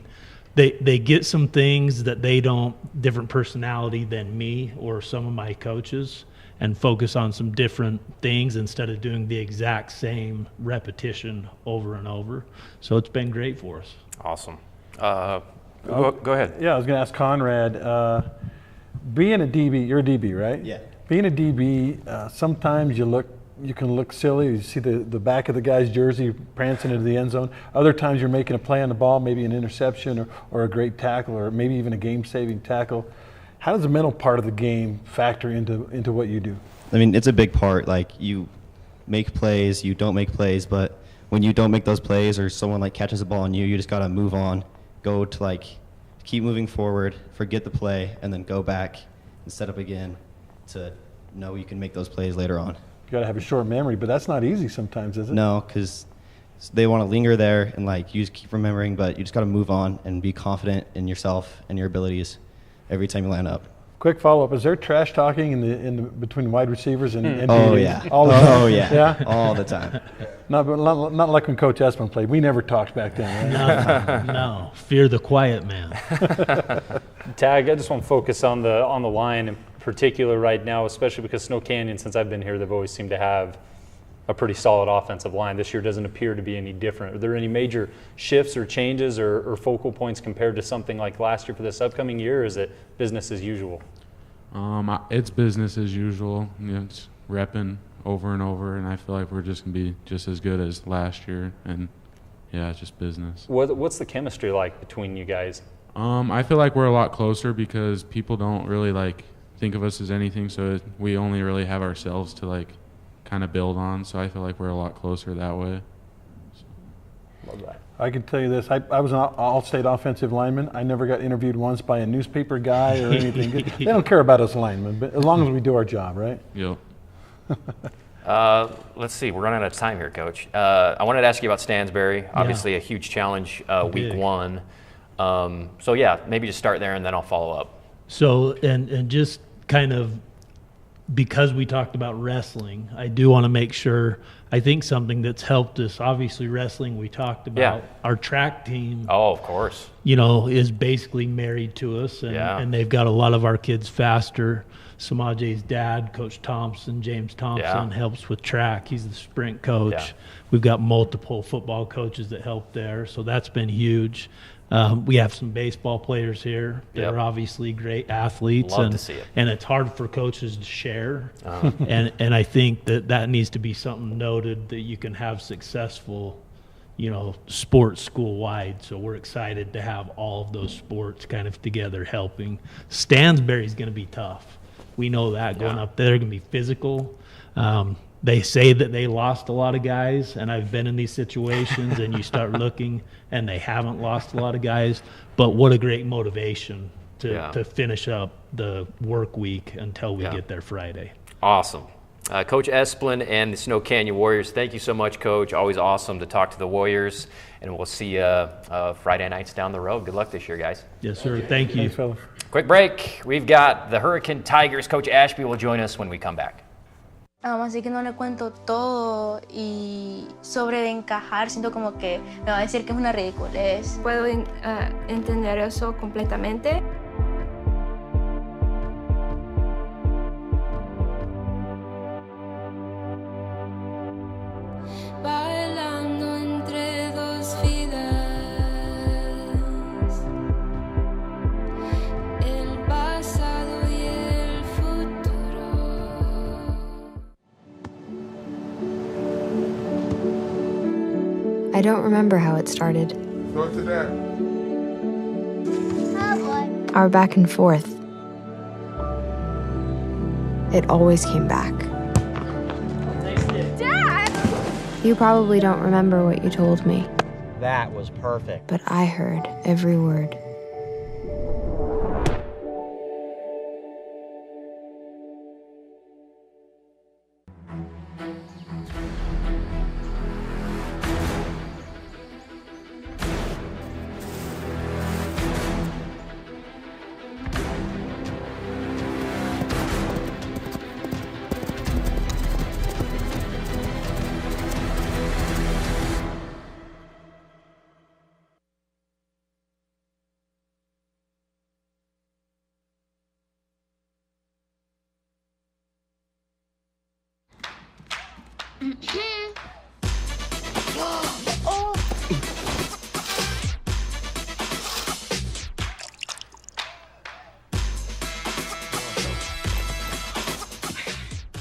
they get some things that they don't, different personality than me or some of my coaches, and focus on some different things instead of doing the exact same repetition over and over. So it's been great for us. Awesome. Go ahead. Yeah, I was going to ask Conrad, being a DB, you're a DB, right? Yeah. Being a DB, sometimes you can look silly. You see the back of the guy's jersey prancing into the end zone. Other times you're making a play on the ball, maybe an interception or a great tackle or maybe even a game-saving tackle. How does the mental part of the game factor into what you do? I mean, it's a big part. Like, you make plays, you don't make plays, but when you don't make those plays or someone catches a ball on you, you just got to move on, go to keep moving forward, forget the play, and then go back and set up again to know you can make those plays later on. You got to have a short memory, but that's not easy sometimes, is it? No, because they want to linger there and you just keep remembering, but you just got to move on and be confident in yourself and your abilities every time you line up. Quick follow-up: is there trash talking in the between wide receivers and Oh DBs? yeah, All the time? Oh yeah, yeah, all the time. Not like when Coach Espen played. We never talked back then. Right? No, fear the quiet man. Tag, I just want to focus on the line in particular right now, especially because Snow Canyon, since I've been here, they've always seemed to have a pretty solid offensive line. This year doesn't appear to be any different. Are there any major shifts or changes or focal points compared to something like last year for this upcoming year, or is it business as usual? It's business as usual. It's repping over and over, and I feel like we're just going to be just as good as last year, and yeah, it's just business. What's the chemistry like between you guys? I feel like we're a lot closer because people don't really think of us as anything, so we only really have ourselves to kind of build on, so I feel like we're a lot closer that way. Love that. I can tell you this, I was an all-state offensive lineman. I never got interviewed once by a newspaper guy or anything. They don't care about us linemen, but as long as we do our job, right? Yep. Let's see, we're running out of time here, Coach. I wanted to ask you about Stansbury. Obviously a huge challenge week one. So yeah, maybe just start there and then I'll follow up. So, and just kind of, because we talked about wrestling, I do want to make sure, I think something that's helped us, obviously wrestling we talked about, our track team. Oh, of course. Is basically married to us, and they've got a lot of our kids faster. Samaj's dad, Coach Thompson, James Thompson, helps with track. He's the sprint coach. Yeah. We've got multiple football coaches that help there, so that's been huge. We have some baseball players here that are obviously great athletes. Love to see it. And it's hard for coaches to share. And I think that needs to be something noted, that you can have successful, sports school-wide. So we're excited to have all of those sports kind of together helping. Stansbury's going to be tough. We know that going up there, going to be physical. they say that they lost a lot of guys, and I've been in these situations, and you start looking, and they haven't lost a lot of guys. But what a great motivation to finish up the work week until we get there Friday. Awesome. Coach Esplin and the Snow Canyon Warriors, thank you so much, Coach. Always awesome to talk to the Warriors, and we'll see you Friday nights down the road. Good luck this year, guys. Yes, sir. Thank you. Thanks, fellas. Quick break. We've got the Hurricane Tigers. Coach Ashby will join us when we come back. Así que no le cuento todo y sobre de encajar, siento como que me va a decir que es una ridiculez. Puedo entender eso completamente. Bailando entre dos vidas, el pasado y el futuro. I don't remember how it started. Go to that. Our back and forth. It always came back. Dad! You probably don't remember what you told me, That was perfect. but I heard every word.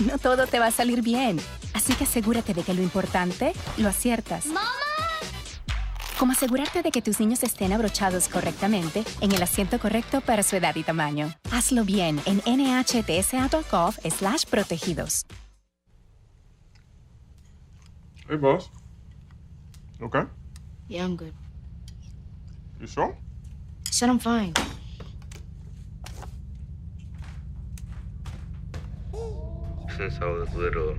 No todo te va a salir bien, así que asegúrate de que lo importante lo aciertas. ¡Mamá! Como asegurarte de que tus niños estén abrochados correctamente en el asiento correcto para su edad y tamaño. Hazlo bien en nhtsa.gov/protegidos. Hey, boss. Okay? Yeah, I'm good. You sure? Said I'm fine. Since I was little,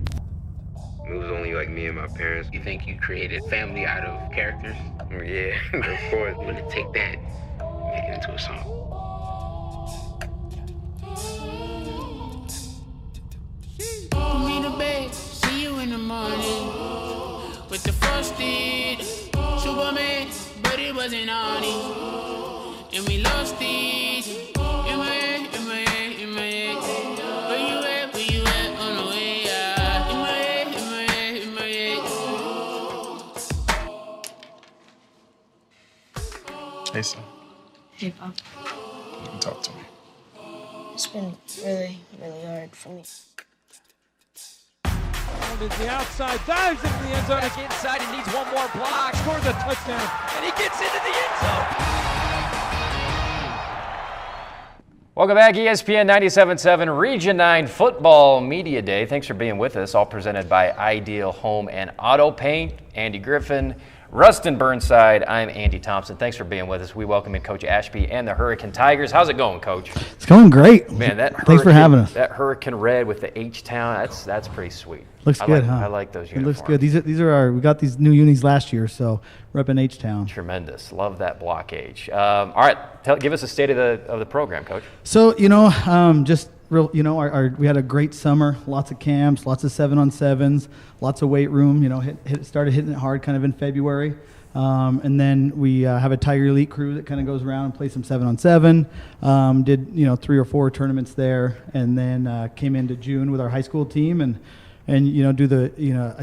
it was only like me and my parents. You think you created family out of characters? Yeah, of course. I'm gonna take that, make it into a song. Put me to bed, see you in the morning. With the frosted Superman, but it wasn't on it. And we lost it. In my head, in my head, in my head. Where you at, where you at on the way out? In my head, in my head, in my head. Hey, son. Hey, Pop. You can talk to me. It's been really, really hard for me. Is the outside, dives into the end zone. Back inside, he needs one more block. Scores a touchdown. And he gets into the end zone. Welcome back, ESPN 97.7 Region 9 Football Media Day. Thanks for being with us. All presented by Ideal Home and Auto Paint. Andy Griffin, Rustin Burnside. I'm Andy Thompson. Thanks for being with us. We welcome in Coach Ashby and the Hurricane Tigers. How's it going, Coach? It's going great. Man, Thanks for having us. That Hurricane Red with the H-Town, that's pretty sweet. Looks good, huh? I like those It uniforms. looks good. These are we got these new unis last year, so repping H-Town. Tremendous. Love that block H. All right, give us a state of the program, Coach. So just real, we had a great summer. Lots of camps, lots of 7-on-7s, lots of weight room. Started hitting it hard kind of in February. And then we have a Tiger Elite crew that kind of goes around and plays some 7-on-7. Did 3 or 4 tournaments there, and then came into June with our high school team and I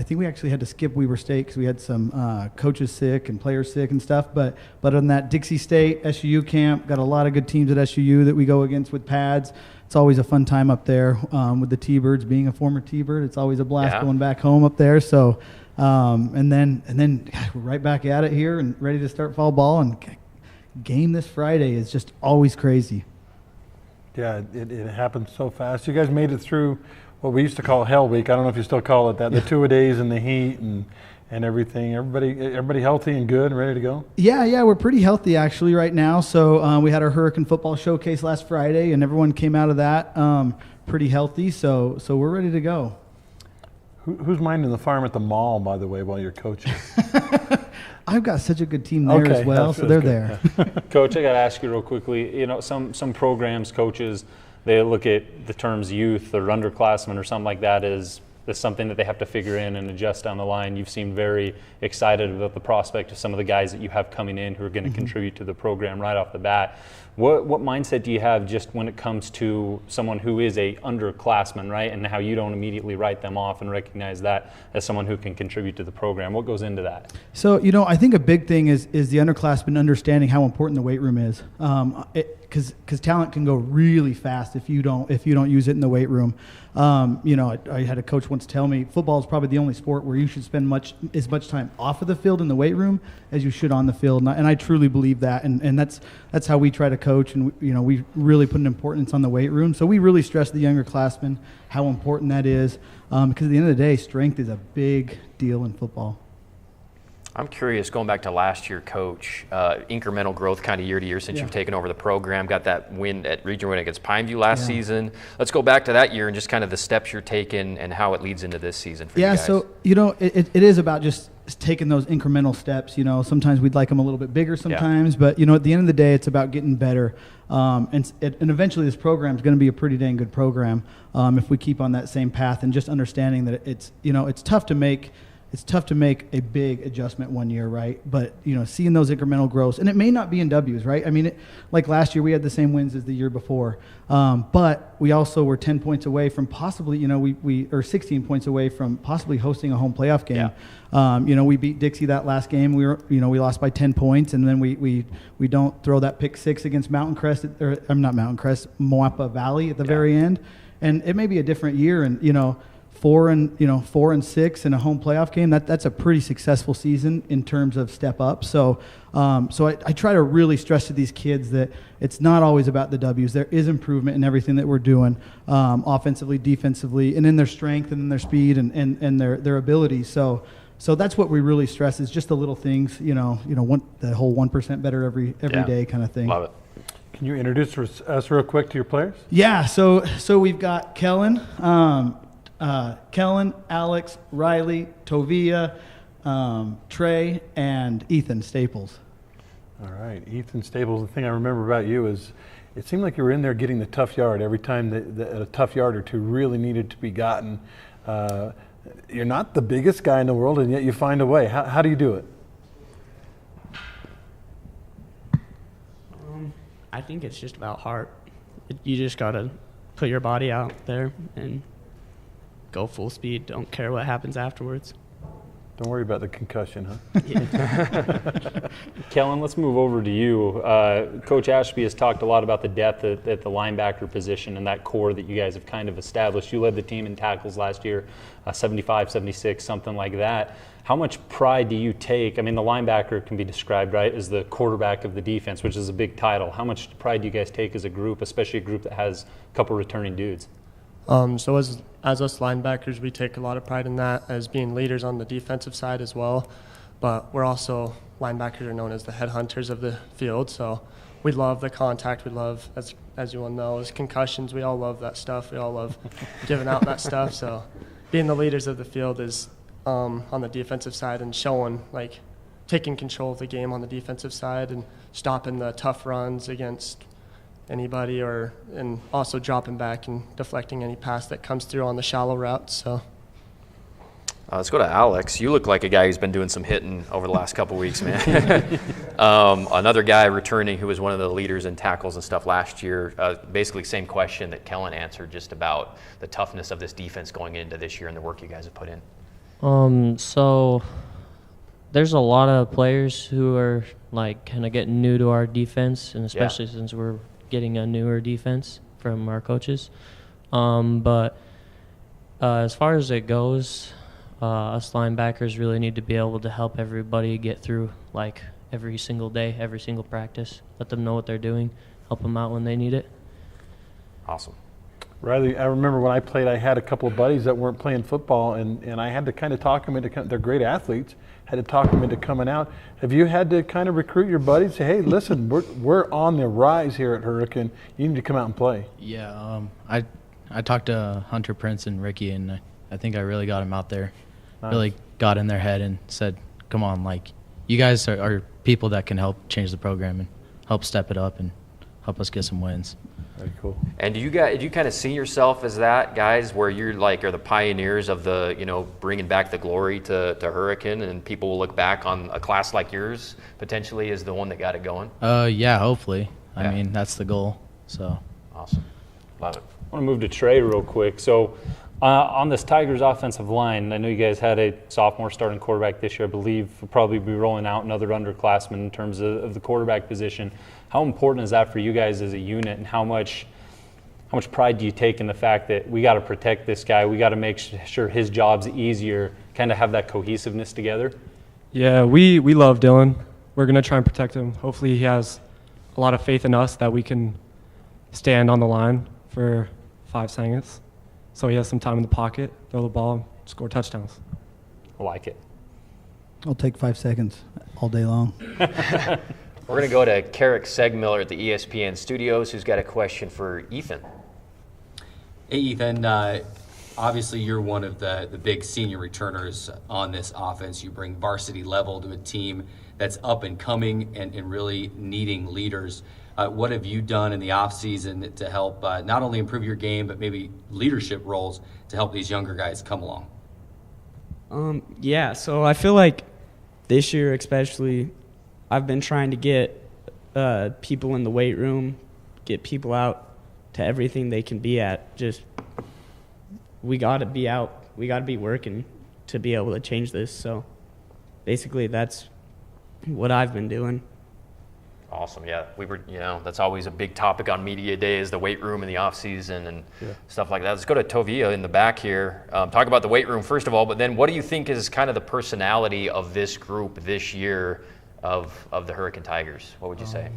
think we actually had to skip Weber State because we had some coaches sick and players sick and stuff. But on that Dixie State SUU camp, got a lot of good teams at SUU that we go against with pads. It's always a fun time up there with the T-Birds. Being a former T-Bird, it's always a blast going back home up there. So. And then we're right back at it here and ready to start fall ball, and game this Friday is just always crazy. Yeah, it happened so fast. You guys made it through what we used to call Hell Week. I don't know if you still call it that. The 2-a-days and the heat and everything. Everybody healthy and good and ready to go? Yeah, we're pretty healthy actually right now. So we had our Hurricane Football Showcase last Friday, and everyone came out of that pretty healthy. So we're ready to go. Who's minding the farm at the mall, by the way, while you're coaching? I've got such a good team there as well, so they're there. Coach, I got to ask you real quickly. You know, some programs, coaches, they look at the terms youth or underclassmen or something like that as something that they have to figure in and adjust down the line. You've seemed very excited about the prospect of some of the guys that you have coming in who are going to contribute to the program right off the bat. What mindset do you have just when it comes to someone who is a underclassman, right, and how you don't immediately write them off and recognize that as someone who can contribute to the program? What goes into that? So, I think a big thing is the underclassmen understanding how important the weight room is. Because talent can go really fast if you don't use it in the weight room. I had a coach once tell me football is probably the only sport where you should spend as much time off of the field in the weight room as you should on the field, and I truly believe that, and that's how we try to coach, and we really put an importance on the weight room. So we really stress the younger classmen how important that is, because at the end of the day, strength is a big deal in football. I'm curious, going back to last year, Coach, incremental growth kind of year to year since you've taken over the program, got that win at region win against Pineview last season. Let's go back to that year and just kind of the steps you're taking and how it leads into this season for you guys. So, it is about just taking those incremental steps. Sometimes we'd like them a little bit bigger sometimes, but, at the end of the day, it's about getting better. And eventually this program is going to be a pretty dang good program if we keep on that same path and just understanding that it's tough to make a big adjustment one year, right? But, seeing those incremental growths, and it may not be in W's, right? I mean, like last year, we had the same wins as the year before. But we also were 10 points away from possibly, or 16 points away from possibly hosting a home playoff game. Yeah. We beat Dixie that last game. We lost by 10 points, and then we don't throw that pick six against Mountain Crest, Moapa Valley at the very end. And it may be a different year, and, 4-6 in a home playoff game. That's a pretty successful season in terms of step up. So I try to really stress to these kids that it's not always about the W's. There is improvement in everything that we're doing, offensively, defensively, and in their strength and in their speed and their abilities. So that's what we really stress is just the little things. The whole 1% better every day kind of thing. Love it. Can you introduce us real quick to your players? Yeah. So we've got Kellen. Kellen, Alex, Riley, Tovia, Trey, and Ethan Staples. All right, Ethan Staples. The thing I remember about you is it seemed like you were in there getting the tough yard every time that a tough yard or two really needed to be gotten. You're not the biggest guy in the world, and yet you find a way. How do you do it? I think it's just about heart. You just got to put your body out there and go full speed. Don't care what happens afterwards. Don't worry about the concussion, huh? Yeah. Kellen, let's move over to you. Coach Ashby has talked a lot about the depth at the linebacker position and that core that you guys have kind of established. You led the team in tackles last year, 75, 76, something like that. How much pride do you take? I mean, the linebacker can be described, right, as the quarterback of the defense, which is a big title. How much pride do you guys take as a group, especially a group that has a couple returning dudes? So as us linebackers, we take a lot of pride in that as being leaders on the defensive side as well. But we're also, linebackers are known as the headhunters of the field. So we love the contact. We love, as you all know, as concussions. We all love that stuff. We all love giving out that stuff. So being the leaders of the field is on the defensive side and showing, like, taking control of the game on the defensive side and stopping the tough runs against anybody, and also dropping back and deflecting any pass that comes through on the shallow routes. So let's go to Alex. You look like a guy who's been doing some hitting over the last couple weeks, man. Another guy returning who was one of the leaders in tackles and stuff last year. Basically same question that Kellen answered, just about the toughness of this defense going into this year and the work you guys have put in. So there's a lot of players who are like kind of getting new to our defense, and especially since we're getting a newer defense from our coaches. But as far as it goes, us linebackers really need to be able to help everybody get through, like, every single day, every single practice. Let them know what they're doing, help them out when they need it. Awesome. Riley, I remember when I played, I had a couple of buddies that weren't playing football, and I had to kind of talk them into, they're great athletes, had to talk them into coming out. Have you had to kind of recruit your buddies, say, hey, listen, we're on the rise here at Hurricane. You need to come out and play. Yeah, I talked to Hunter Prince and Ricky, and I think I really got them out there. Nice. Really got in their head and said, come on, like, you guys are people that can help change the program and help step it up and help us get some wins. Very cool. And do you kind of see yourself as that, guys, where you're like are the pioneers of the, you know, bringing back the glory to Hurricane, and people will look back on a class like yours potentially as the one that got it going? Yeah, hopefully. I mean, that's the goal. So awesome. Love it. I want to move to Trey real quick. So on this Tigers offensive line, I know you guys had a sophomore starting quarterback this year. I believe we'll probably be rolling out another underclassman in terms of the quarterback position. How important is that for you guys as a unit, and how much pride do you take in the fact that we got to protect this guy, we got to make sure his job's easier, kind of have that cohesiveness together? Yeah, we love Dylan. We're going to try and protect him. Hopefully he has a lot of faith in us that we can stand on the line for 5 seconds. So he has some time in the pocket, throw the ball, score touchdowns. I like it. I'll take 5 seconds all day long. We're going to go to Carrick Segmiller at the ESPN studios, who's got a question for Ethan. Hey, Ethan. Obviously, you're one of the big senior returners on this offense. You bring varsity level to a team that's up and coming and really needing leaders. What have you done in the offseason to help not only improve your game, but maybe leadership roles to help these younger guys come along? Yeah, so I feel like this year especially, I've been trying to get people in the weight room, get people out to everything they can be at. Just we got to be out. We got to be working to be able to change this. So basically that's what I've been doing. Awesome. Yeah, we were, that's always a big topic on media day is the weight room in the off season and stuff like that. Let's go to Tovia in the back here. Talk about the weight room first of all, but then what do you think is kind of the personality of this group this year of the Hurricane Tigers? What would you say?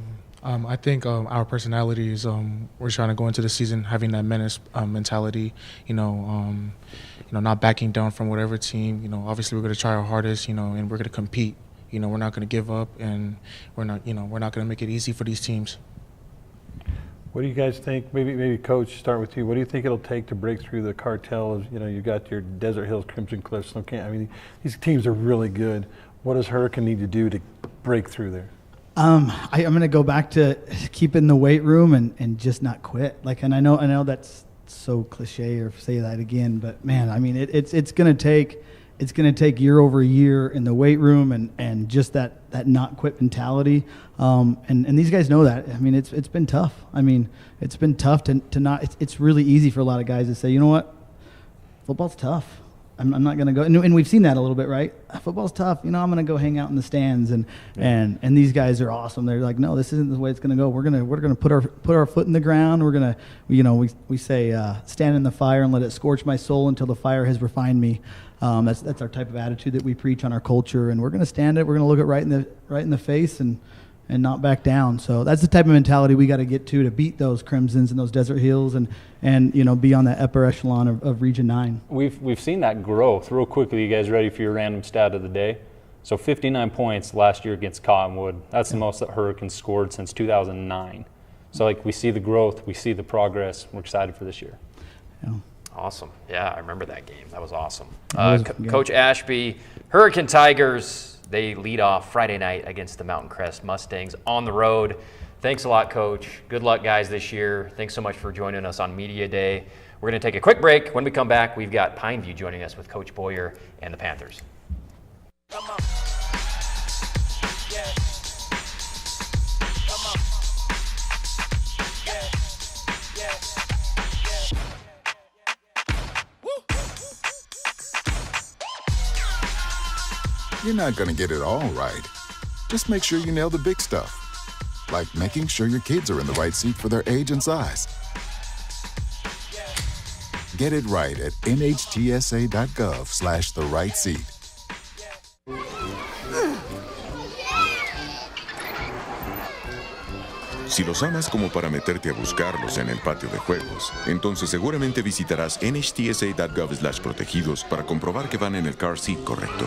I think our personalities, we're trying to go into the season having that menace mentality, not backing down from whatever team. Obviously we're going to try our hardest, and we're going to compete. We're not going to give up, and we're not going to make it easy for these teams. What do you guys think? Maybe Coach, start with you. What do you think it'll take to break through the cartel? Of, you've got your Desert Hills, Crimson Cliffs, Snow Canyon. I mean, these teams are really good. What does Hurricane need to do to break through there? I'm going to go back to keeping the weight room and just not quit. And I know that's so cliche or say that again, but man, I mean, it's going to take year over year in the weight room and just that not quit mentality. And these guys know that. I mean, it's been tough. I mean, it's been tough to not. It's really easy for a lot of guys to say, you know what, football's tough. I'm not going to go. And we've seen that a little bit, right? Football's tough. I'm going to go hang out in the stands. And these guys are awesome. They're like, no, this isn't the way it's going to go. We're going to put our foot in the ground. We're going to, we say, stand in the fire and let it scorch my soul until the fire has refined me. That's our type of attitude that we preach on our culture, and we're going to stand it. We're going to look it right in the face and not back down. So that's the type of mentality we got to get to beat those Crimsons and those Desert Hills and be on that upper echelon of Region 9. We've seen that growth. Real quickly, you guys ready for your random stat of the day? So 59 points last year against Cottonwood. That's the most that Hurricane scored since 2009. So we see the growth, we see the progress. We're excited for this year. Yeah. Awesome. Yeah, I remember that game. That was awesome. Coach Ashby, Hurricane Tigers, they lead off Friday night against the Mountain Crest Mustangs on the road. Thanks a lot, Coach. Good luck, guys, this year. Thanks so much for joining us on Media Day. We're going to take a quick break. When we come back, we've got Pineview joining us with Coach Boyer and the Panthers. You're not going to get it all right. Just make sure you nail the big stuff, like making sure your kids are in the right seat for their age and size. Get it right at nhtsa.gov/the-right-seat. Si los amas como para meterte a buscarlos en el patio de juegos, entonces seguramente visitarás nhtsa.gov/protegidos para comprobar que van en el car seat correcto.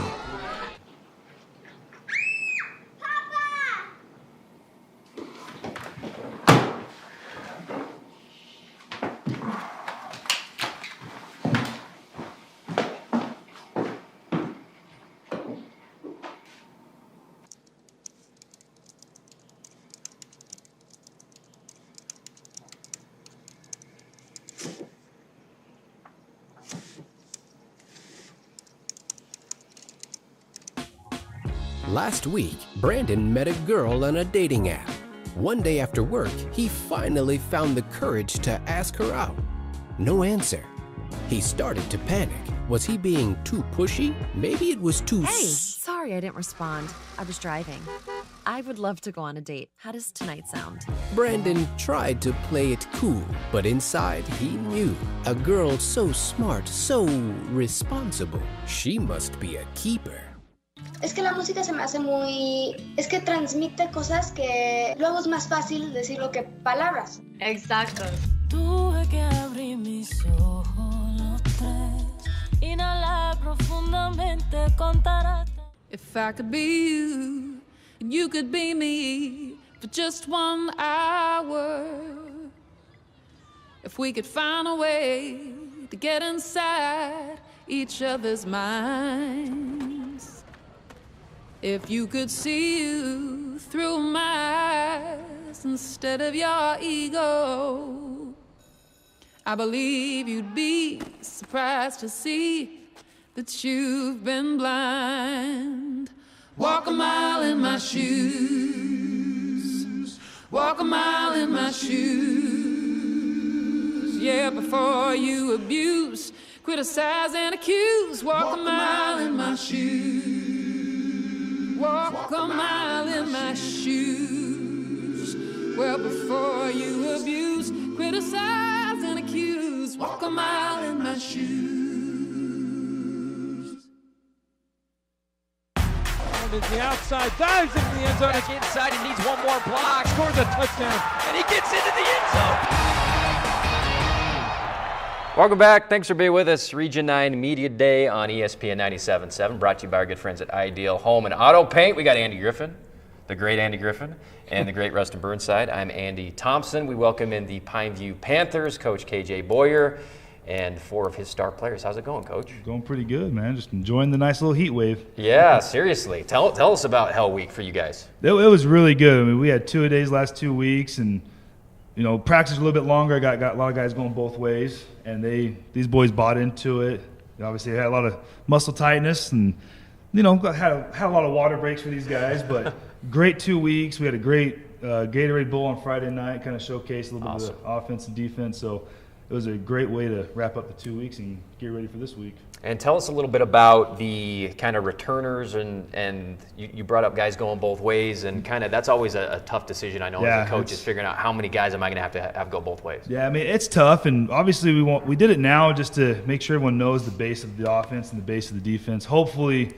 Last week, Brandon met a girl on a dating app. One day after work, he finally found the courage to ask her out. No answer. He started to panic. Was he being too pushy? Maybe it was too... Hey, sorry I didn't respond. I was driving. I would love to go on a date. How does tonight sound? Brandon tried to play it cool, but inside he knew. A girl so smart, so responsible. She must be a keeper. Es que la música se me hace muy... Es que transmite cosas que luego es más fácil decirlo que palabras. Exacto. Tuve que abrir mis ojos los tres, inhalar profundamente, contar hasta... If I could be you, and you could be me for just 1 hour. If we could find a way to get inside each other's minds. If you could see you through my eyes instead of your ego, I believe you'd be surprised to see that you've been blind. Walk a mile in my shoes, walk a mile in my shoes, yeah, before you abuse, criticize and accuse. Walk a mile in my shoes. Walk a mile in my shoes. Well, before you abuse, criticize, and accuse. Walk a mile in my shoes. And in the outside, dives into the end zone. Back inside, he needs one more block. Scores a touchdown. And he gets into the end zone. Welcome back. Thanks for being with us. Region 9 Media Day on ESPN 97.7, brought to you by our good friends at Ideal Home and Auto Paint. We got Andy Griffin, the great Andy Griffin, and the great Rustin Burnside. I'm Andy Thompson. We welcome in the Pineview Panthers, Coach KJ Boyer, and 4 of his star players. How's it going, Coach? Going pretty good, man. Just enjoying the nice little heat wave. Yeah, seriously. Tell us about Hell Week for you guys. It was really good. I mean, we had 2-a-days last 2 weeks, and you know, practice a little bit longer. I got a lot of guys going both ways, and these boys bought into it. Obviously, they had a lot of muscle tightness, and you know, had a lot of water breaks for these guys. But great 2 weeks. We had a great Gatorade Bowl on Friday night, kind of showcased a little bit of the offense and defense. So it was a great way to wrap up the 2 weeks and get ready for this week. And tell us a little bit about the kind of returners, and you brought up guys going both ways, and kind of that's always a tough decision, I know, as a coach, is figuring out how many guys am I going to have go both ways. Yeah, I mean, it's tough, and obviously we did it now just to make sure everyone knows the base of the offense and the base of the defense. Hopefully,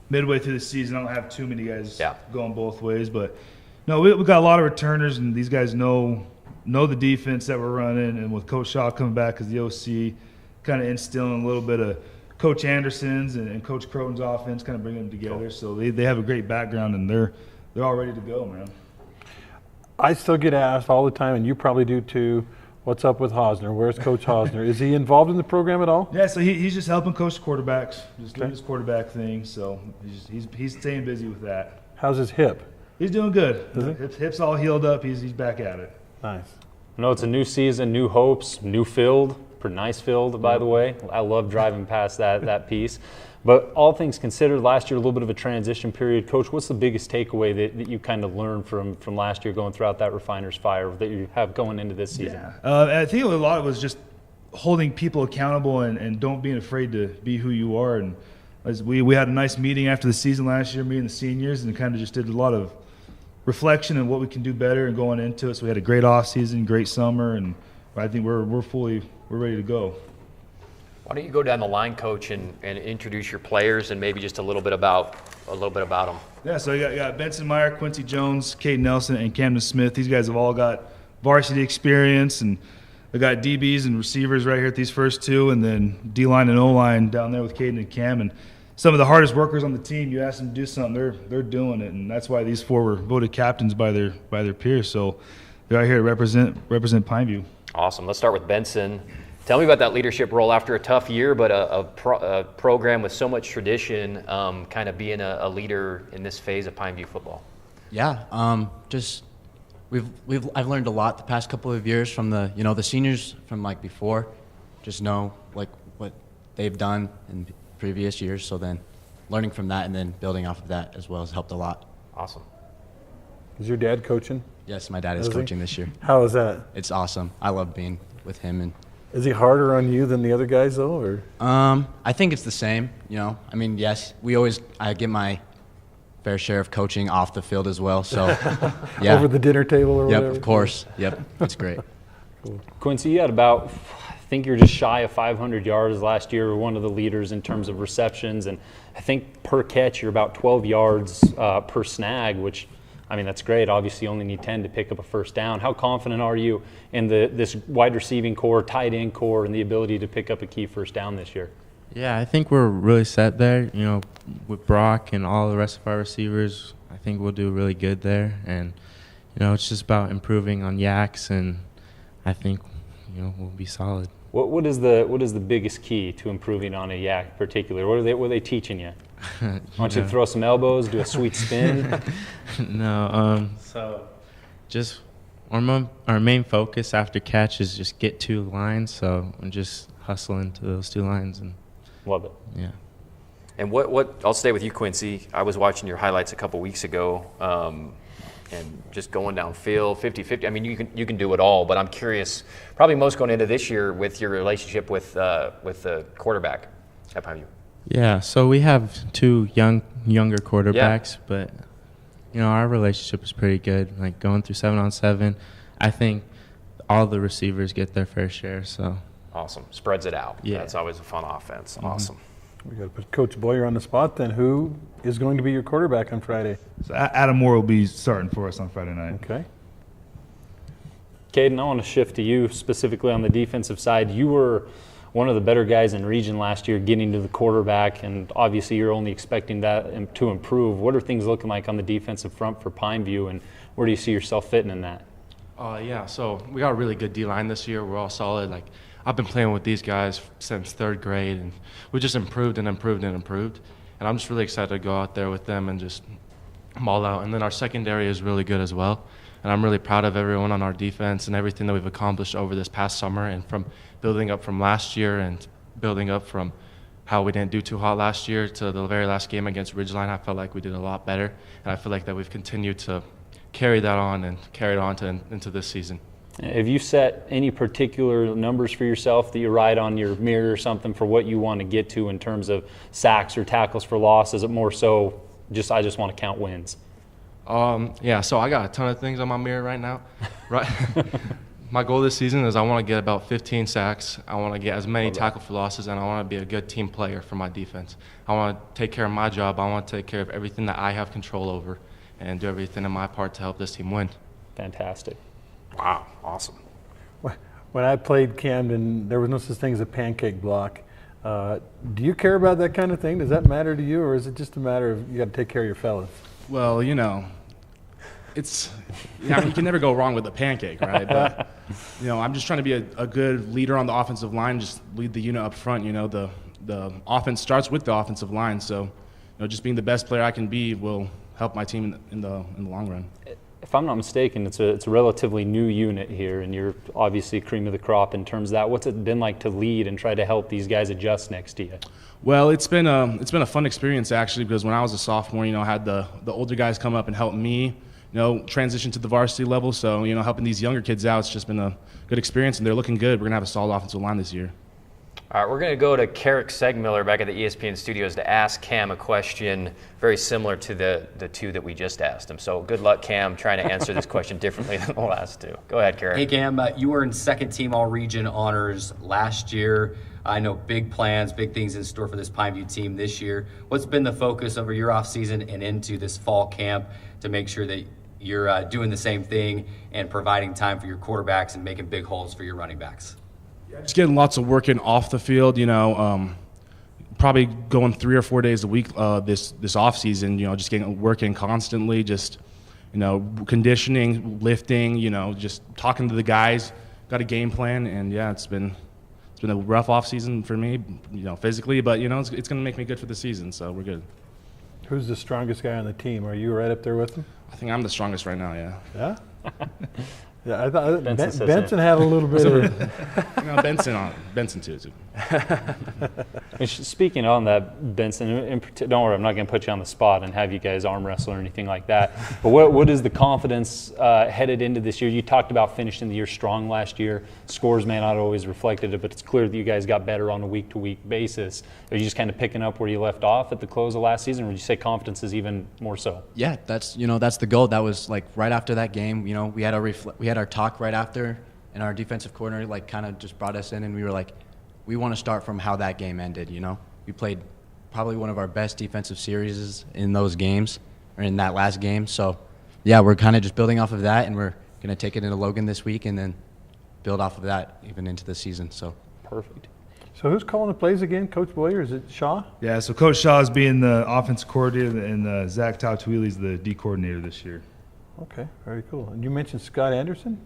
midway through the season, I don't have too many guys going both ways, but no, we got a lot of returners, and these guys know the defense that we're running, and with Coach Shaw coming back as the OC, kind of instilling a little bit of Coach Anderson's and Coach Croton's offense, kind of bringing them together. Cool. So they have a great background, and they're all ready to go, man. I still get asked all the time, and you probably do too, what's up with Hosner? Where's Coach Hosner? Is he involved in the program at all? Yeah, so he's just helping coach quarterbacks, just doing his quarterback thing. So he's staying busy with that. How's his hip? He's doing good. Hip's all healed up. He's back at it. Nice. I know it's a new season, new hopes, new field. Pretty nice field, by the way. I love driving past that piece. But all things considered, last year a little bit of a transition period. Coach, what's the biggest takeaway that you kind of learned from last year going throughout that refiner's fire that you have going into this season? I think a lot of it was just holding people accountable and don't being afraid to be who you are. And as we had a nice meeting after the season last year, me and the seniors, and kind of just did a lot of reflection on what we can do better and going into it. So we had a great off season, great summer, and I think we're ready to go. Why don't you go down the line, Coach, and introduce your players and maybe just a little bit about them. Yeah, so you got Benson Meyer, Quincy Jones, Caden Nelson, and Camden Smith. These guys have all got varsity experience, and they got DBs and receivers right here at these first two, and then D-line and O-line down there with Caden and Cam. And some of the hardest workers on the team, you ask them to do something, they're doing it, and that's why these four were voted captains by their peers. So they're out here to represent Pineview. Awesome. Let's start with Benson. Tell me about that leadership role after a tough year, but a program with so much tradition, kind of being a leader in this phase of Pineview football. Yeah, I've learned a lot the past couple of years from the seniors from like before. Just know like what they've done in previous years. So then learning from that and then building off of that as well has helped a lot. Awesome. Is your dad coaching? Yes, my dad is coaching this year. How is that? It's awesome. I love being with him. And is he harder on you than the other guys though, or? I think it's the same. I mean, yes, I get my fair share of coaching off the field as well. So, yeah. Over the dinner table or whatever? Yep, of course. Yep, that's great. Cool. Quincy, you had about, I think you're just shy of 500 yards last year. You're one of the leaders in terms of receptions, and I think per catch you're about 12 yards per snag, which, I mean, that's great. Obviously, you only need 10 to pick up a first down. How confident are you in this wide receiving core, tight end core, and the ability to pick up a key first down this year? Yeah, I think we're really set there. With Brock and all the rest of our receivers, I think we'll do really good there. And, it's just about improving on yaks, and I think, we'll be solid. What is the biggest key to improving on a yak in particular? What are they teaching you? Want you to throw some elbows, do a sweet spin? No, so just our main focus after catch is just get 2 lines, so I'm just hustling to those 2 lines. And love it. Yeah. And what I'll stay with you, Quincy. I was watching your highlights a couple weeks ago, and just going downfield, 50-50. I mean, you can do it all, but I'm curious, probably most going into this year with your relationship with the quarterback at Pineview. Yeah, so we have 2 younger quarterbacks, but our relationship is pretty good. Like going through 7-on-7, I think all the receivers get their fair share. So awesome, spreads it out. Yeah, that's always a fun offense. Mm-hmm. Awesome. We got to put Coach Boyer on the spot then. Who is going to be your quarterback on Friday? So Adam Moore will be starting for us on Friday night. Okay. Caden, I want to shift to you specifically on the defensive side. You were one of the better guys in region last year getting to the quarterback, and obviously you're only expecting that to improve. What are things looking like on the defensive front for Pineview, and where do you see yourself fitting in that? Yeah, so we got a really good D-line this year. We're all solid. Like, I've been playing with these guys since 3rd grade, and we just improved and improved and improved. And I'm just really excited to go out there with them and just ball out. And then our secondary is really good as well. And I'm really proud of everyone on our defense and everything that we've accomplished over this past summer, and from building up from last year and building up from how we didn't do too hot last year to the very last game against Ridgeline. I felt like we did a lot better, and I feel like that we've continued to carry that on and carry it on into this season. Have you set any particular numbers for yourself that you write on your mirror or something for what you want to get to in terms of sacks or tackles for loss? Is it more so I just want to count wins? Yeah, so I got a ton of things on my mirror right now. Right. My goal this season is I want to get about 15 sacks. I want to get as many tackle for losses, and I want to be a good team player for my defense. I want to take care of my job. I want to take care of everything that I have control over and do everything in my part to help this team win. Fantastic. Wow, awesome. When I played Camden, there was no such thing as a pancake block. Do you care about that kind of thing? Does that matter to you, or is it just a matter of you got to take care of your fellas? Well, it's you can never go wrong with a pancake, right? But I'm just trying to be a good leader on the offensive line, just lead the unit up front. The offense starts with the offensive line, so just being the best player I can be will help my team in the long run. If I'm not mistaken, it's a relatively new unit here, and you're obviously cream of the crop in terms of that. What's it been like to lead and try to help these guys adjust next to you? Well, it's been a fun experience actually, because when I was a sophomore, I had the older guys come up and help me, transition to the varsity level. So helping these younger kids out, it's just been a good experience, and they're looking good. We're gonna have a solid offensive line this year. All right, we're going to go to Carrick Segmiller back at the ESPN studios to ask Cam a question very similar to the two that we just asked him. So good luck, Cam, trying to answer this question differently than the last two. Go ahead, Carrick. Hey, Cam, you were in second-team All-Region honors last year. I know big plans, big things in store for this Pineview team this year. What's been the focus over your offseason and into this fall camp to make sure that you're doing the same thing and providing time for your quarterbacks and making big holes for your running backs? Just getting lots of work in off the field, probably going 3 or 4 days a week this off season, just getting working constantly, just, conditioning, lifting, just talking to the guys, got a game plan. And yeah, it's been a rough off season for me, physically, but it's going to make me good for the season. So we're good. Who's the strongest guy on the team? Are you right up there with him? I think I'm the strongest right now. Yeah. Yeah. Yeah, I thought Benson had a little bit of. Benson too. Speaking on that, Benson, don't worry, I'm not going to put you on the spot and have you guys arm wrestle or anything like that. But what is the confidence headed into this year? You talked about finishing the year strong last year. Scores may not always reflected it, but it's clear that you guys got better on a week-to-week basis. Are you just kind of picking up where you left off at the close of last season, or would you say confidence is even more so? Yeah, that's the goal. That was like right after that game. We had our talk right after, and our defensive coordinator kind of just brought us in, and we were like, we want to start from how that game ended. We played probably one of our best defensive series in those games, or in that last game. So yeah, we're kind of just building off of that, and we're going to take it into Logan this week and then build off of that even into the season. So perfect. So who's calling the plays again? Coach Boyer? Is it Shaw? Yeah, so Coach Shaw is being the offensive coordinator, and Zach Tautuili is the D coordinator this year. Okay, very cool. And you mentioned Scott Anderson?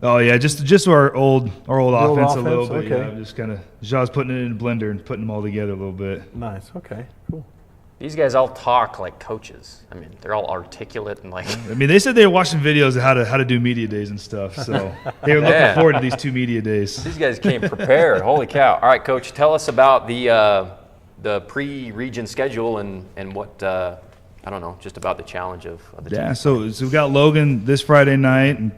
Oh yeah, just our old offense a little bit. Okay. Yeah, just kind of Shaw's putting it in a blender and putting them all together a little bit. Nice. Okay. Cool. These guys all talk like coaches. I mean, they're all articulate and like. I mean, they said they were watching videos of how to do media days and stuff. So they were looking forward to these 2 media days. These guys came prepared. Holy cow! All right, Coach, tell us about the pre-region schedule and what. I don't know, just about the challenge of the team. Yeah, so we've got Logan this Friday night, and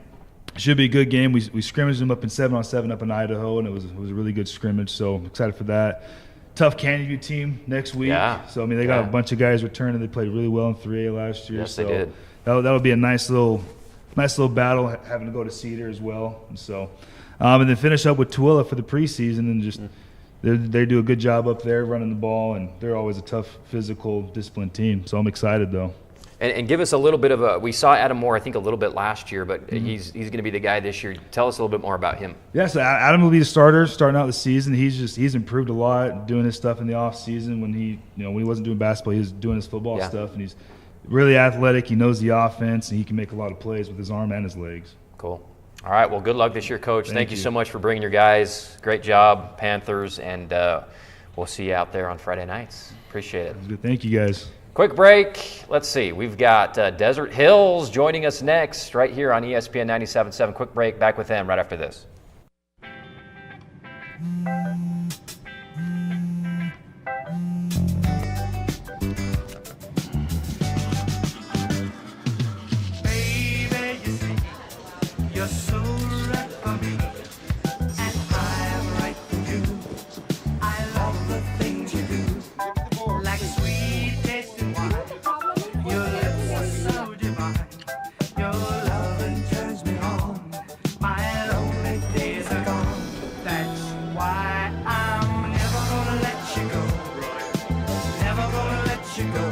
it should be a good game. We scrimmaged them up in 7-on-7 up in Idaho, and it was a really good scrimmage, so I'm excited for that. Tough Canyon View team next week. Yeah. So, I mean, they got a bunch of guys returning. They played really well in 3A last year. Yes, so they did. That'll be a nice little battle, having to go to Cedar as well. And so, and then finish up with Tooele for the preseason, and just they do a good job up there running the ball, and they're always a tough, physical, disciplined team. So I'm excited, though. And give us a little bit of we saw Adam Moore, I think, a little bit last year, but he's going to be the guy this year. Tell us a little bit more about him. Yeah, so Adam will be the starter starting out the season. He's improved a lot doing his stuff in the off season when he wasn't doing basketball, he was doing his football stuff, and he's really athletic. He knows the offense, and he can make a lot of plays with his arm and his legs. Cool. All right, well, good luck this year, Coach. Thank you so much for bringing your guys. Great job, Panthers, and we'll see you out there on Friday nights. Appreciate it. Good. Thank you, guys. Quick break. Let's see. We've got Desert Hills joining us next right here on ESPN 97.7. Quick break. Back with them right after this. You're so right for me, and I'm right for you. I love the things you do, like sweet tasting wine. Your lips are so divine. Your loving turns me on. My lonely days are gone. That's why I'm never gonna let you go. Never gonna let you go,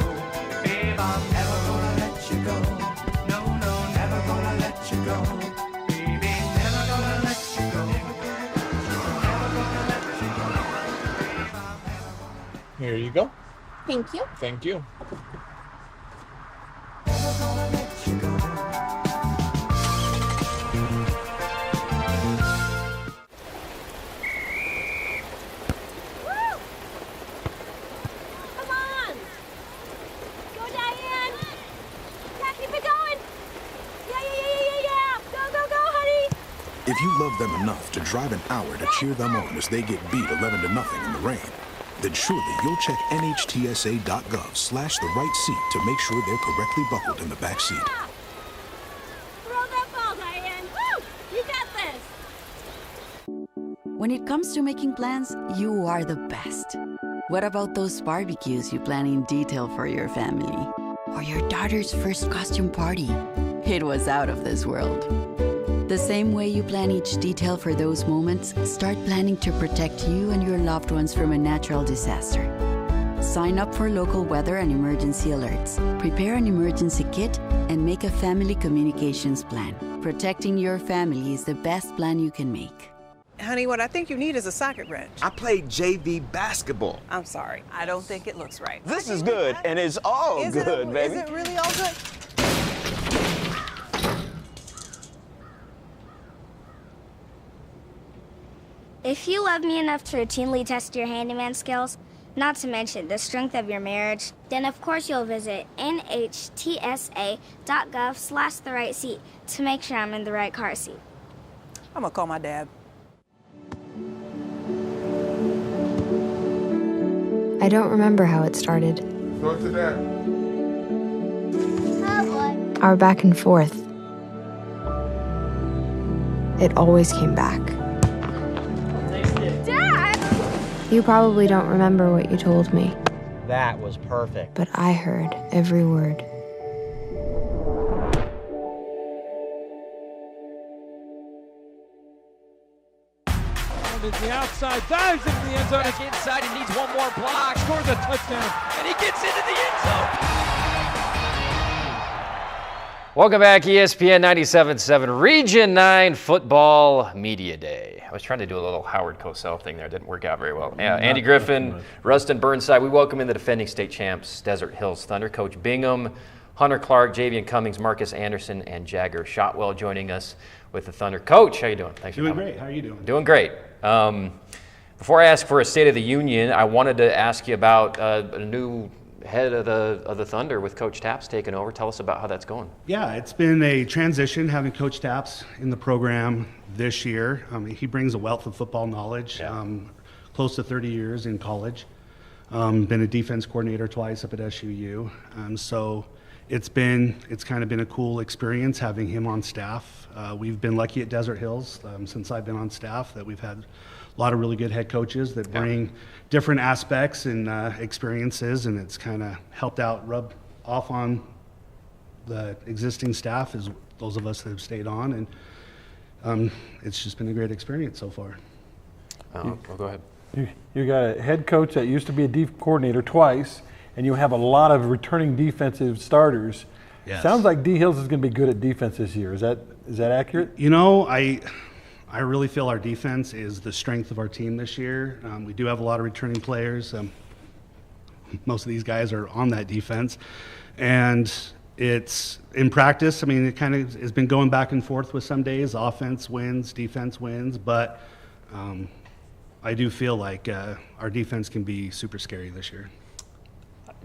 babe. I'm never gonna let you go. No, never gonna let you go. Here you go. Thank you. Thank you. If you love them enough to drive an hour to cheer them on as they get beat 11-0 in the rain, then surely you'll check NHTSA.gov/the-right seat to make sure they're correctly buckled in the back seat. Throw that ball, Diane. Woo! You got this. When it comes to making plans, you are the best. What about those barbecues you plan in detail for your family? Or your daughter's first costume party? It was out of this world. The same way you plan each detail for those moments, start planning to protect you and your loved ones from a natural disaster. Sign up for local weather and emergency alerts. Prepare an emergency kit and make a family communications plan. Protecting your family is the best plan you can make. Honey, what I think you need is a socket wrench. I played JV basketball. I'm sorry. I don't think it looks right. This is good, and it's all good, baby. Is it really all good? If you love me enough to routinely test your handyman skills, not to mention the strength of your marriage, then of course you'll visit nhtsa.gov/therightseat to make sure I'm in the right car seat. I'm gonna call my dad. I don't remember how it started. Go to that. Our back and forth. It always came back. Dad! You probably don't remember what you told me, That was perfect. but I heard every word. Is the outside, dives into the end zone. Back inside, he needs one more block. Scores a touchdown. And he gets into the end zone. Welcome back, ESPN 97.7 Region 9 Football Media Day. I was trying to do a little Howard Cosell thing there. It didn't work out very well. Yeah, Andy Griffin, Rustin Burnside. We welcome in the defending state champs, Desert Hills Thunder, Coach Bingham, Hunter Clark, Javian Cummings, Marcus Anderson, and Jagger Shotwell joining us with the Thunder. Coach, how you doing? Thanks for coming. Doing great. How are you doing? Doing great. Before I ask for a State of the Union, I wanted to ask you about a new head of the Thunder with Coach Tapps taking over. Tell us about how that's going. Yeah, it's been a transition having Coach Tapps in the program this year. He brings a wealth of football knowledge, close to 30 years in college. Been a defense coordinator twice up at SUU. So it's kind of been a cool experience having him on staff. We've been lucky at Desert Hills since I've been on staff that we've had a lot of really good head coaches that bring different aspects and experiences, and it's kind of helped out, rub off on the existing staff as those of us that have stayed on, and it's just been a great experience so far. Well, go ahead. You got a head coach that used to be a defense coordinator twice, and you have a lot of returning defensive starters. Yes. Sounds like D Hills is going to be good at defense this year. Is that accurate? You know, I really feel our defense is the strength of our team this year. We do have a lot of returning players. Most of these guys are on that defense. And it's in practice, I mean, it kind of has been going back and forth with some days. Offense wins, defense wins. But I do feel like our defense can be super scary this year.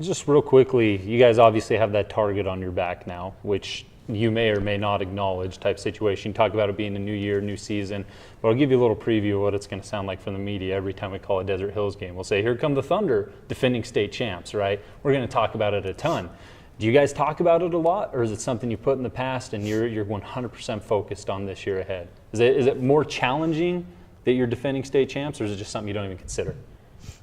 Just real quickly, you guys obviously have that target on your back now, which you may or may not acknowledge type situation. You talk about it being a new year, new season, but I'll give you a little preview of what it's going to sound like from the media every time we call a Desert Hills game. We'll say, here come the Thunder, defending state champs, right? We're going to talk about it a ton. Do you guys talk about it a lot, or is it something you put in the past and you're 100% focused on this year ahead? Is it more challenging that you're defending state champs, or is it just something you don't even consider?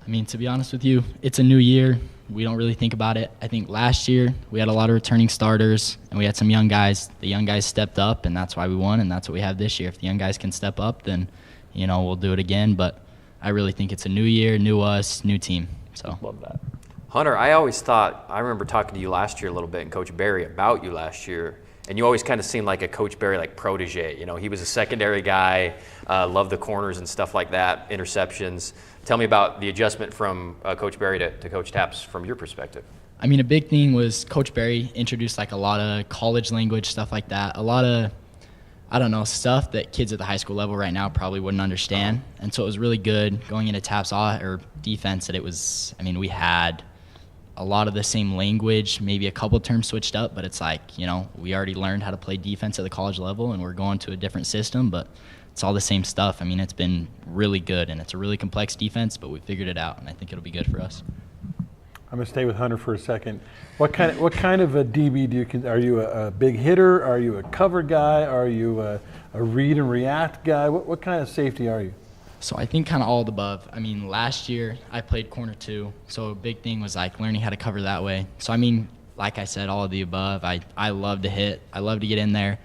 I mean, to be honest with you, it's a new year. We don't really think about it. I think last year we had a lot of returning starters and we had some young guys. The young guys stepped up, and that's why we won, and that's what we have this year. If the young guys can step up, then, we'll do it again. But I really think it's a new year, new us, new team. So love that. Hunter, I remember talking to you last year a little bit, and Coach Barry about you last year, and you always kind of seemed like a Coach Barry protege. He was a secondary guy, loved the corners and stuff like that, interceptions. Tell me about the adjustment from Coach Barry to Coach Tapps from your perspective. I mean, a big thing was Coach Barry introduced a lot of college language, stuff like that. A lot of, stuff that kids at the high school level right now probably wouldn't understand. And so it was really good going into Tapps or defense that we had a lot of the same language, maybe a couple terms switched up, but it's we already learned how to play defense at the college level and we're going to a different system, but it's all the same stuff. I mean, it's been really good, and it's a really complex defense, but we figured it out, and I think it'll be good for us. I'm going to stay with Hunter for a second. What kind of a DB are you a big hitter? Are you a cover guy? Are you a read and react guy? What kind of safety are you? So I think kind of all of the above. I mean, last year I played corner 2, so a big thing was like learning how to cover that way. So I mean, like I said, all of the above. I love to hit. I love to get in there.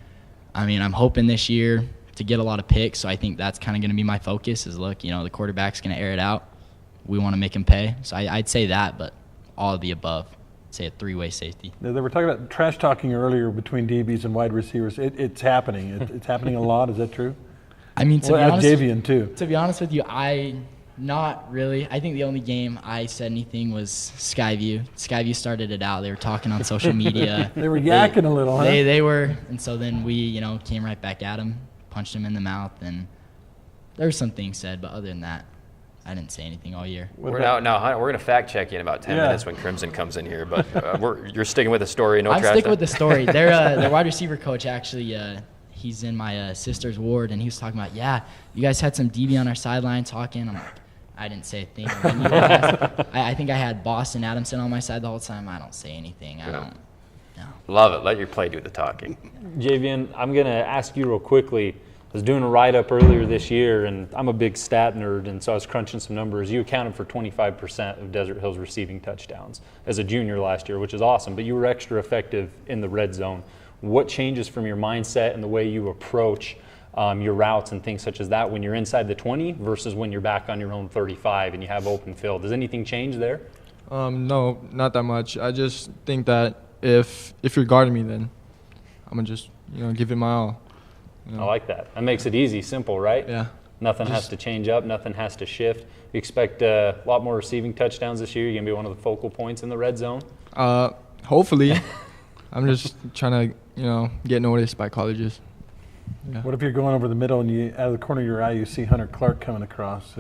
I mean, I'm hoping this year to get a lot of picks, so I think that's kind of going to be my focus is, look, the quarterback's going to air it out. We want to make him pay. So I'd say that, but all of the above. I'd say a 3-way safety. They were talking about trash talking earlier between DBs and wide receivers. It's happening. It's happening a lot. Is that true? I mean, to be honest, Javian too. To be honest with you, not really. I think the only game I said anything was Skyview. Skyview started it out. They were talking on social media. They were yakking a little, huh? They were, and so then we, came right back at him, punched him in the mouth, and there were some things said, but other than that, I didn't say anything all year. We're going to fact check you in about 10 minutes when Crimson comes in here, but you're sticking with the story. No, I'm sticking with the story. Their wide receiver coach actually. He's in my sister's ward, and he was talking about, you guys had some DB on our sideline talking. I'm like, I didn't say a thing. I think I had Boston Adamson on my side the whole time. I don't say anything. I don't. No. Love it. Let your play do the talking. Javian, I'm going to ask you real quickly. I was doing a write-up earlier this year, and I'm a big stat nerd, and so I was crunching some numbers. You accounted for 25% of Desert Hills receiving touchdowns as a junior last year, which is awesome, but you were extra effective in the red zone. What changes from your mindset and the way you approach your routes and things such as that when you're inside the 20 versus when you're back on your own 35 and you have open field? Does anything change there? No, not that much. I just think that if you're guarding me, then I'm going to just give it my all. I like that. That makes it easy, simple, right? Yeah. Nothing has to change up. Nothing has to shift. You expect a lot more receiving touchdowns this year? You're going to be one of the focal points in the red zone? Hopefully. I'm just trying to, get noticed by colleges. Yeah. What if you're going over the middle and out of the corner of your eye you see Hunter Clark coming across?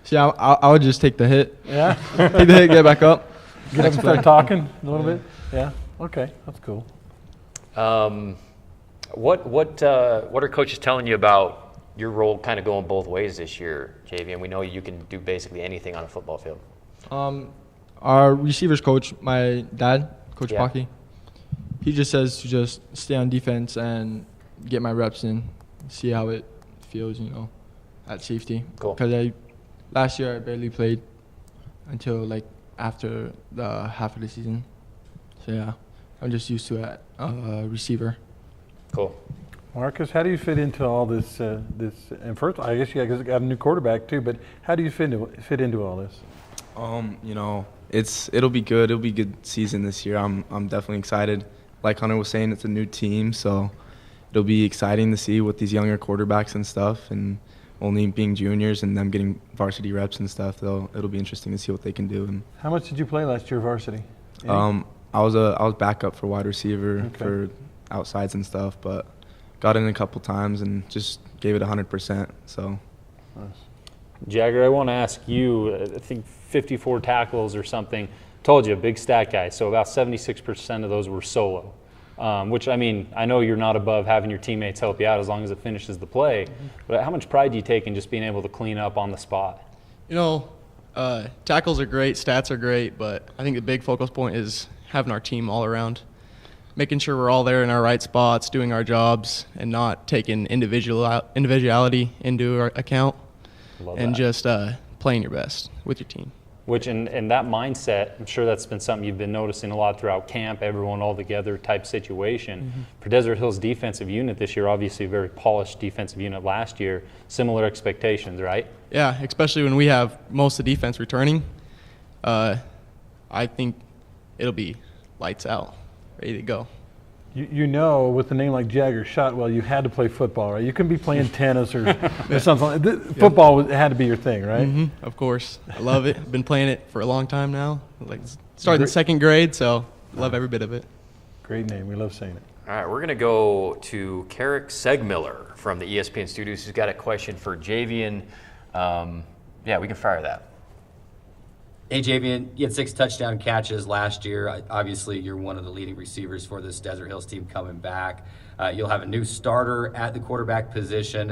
See, I would just take the hit. Yeah? Take the hit, get back up. Get up and start talking a little bit? Yeah? Okay, that's cool. What are coaches telling you about your role kind of going both ways this year, JV? And we know you can do basically anything on a football field. Our receivers coach, my dad, Coach Pocky, he just says to just stay on defense and get my reps in, see how it feels, at safety. Cool. Because last year I barely played until after the half of the season. So yeah, I'm just used to it, receiver. Cool. Marcus, how do you fit into all this? And first, I guess you guys got a new quarterback too. But how do you fit into all this? It'll be good. It'll be a good season this year. I'm definitely excited. Like Hunter was saying, it's a new team, so it'll be exciting to see what these younger quarterbacks and stuff, and only being juniors and them getting varsity reps and stuff. It'll be interesting to see what they can do. And how much did you play last year, varsity? I was backup for wide receiver for outsides and stuff, but got in a couple times and just gave it 100%. So, nice. Jagger, I want to ask you. I think 54 tackles or something. Told you, a big stat guy. So about 76% of those were solo. Which, I mean, I know you're not above having your teammates help you out as long as it finishes the play. But how much pride do you take in just being able to clean up on the spot? Tackles are great, stats are great, but I think the big focus point is having our team all around. Making sure we're all there in our right spots, doing our jobs, and not taking individuality into our account. Love and that. Just playing your best with your team. Which, and that mindset, I'm sure that's been something you've been noticing a lot throughout camp, everyone all together type situation. Mm-hmm. For Desert Hills defensive unit this year, obviously a very polished defensive unit last year, similar expectations, right? Yeah, especially when we have most of the defense returning. I think it'll be lights out, ready to go. With a name like Jagger Shotwell, you had to play football, right? You couldn't be playing tennis or something. Football had to be your thing, right? Mm-hmm, of course. I love it. I've been playing it for a long time now. Started in second grade, so love every bit of it. Great name. We love saying it. All right, we're going to go to Carrick Segmiller from the ESPN studios, who's got a question for Javian. We can fire that. Hey, Javian, you had 6 touchdown catches last year. Obviously, you're one of the leading receivers for this Desert Hills team coming back. You'll have a new starter at the quarterback position.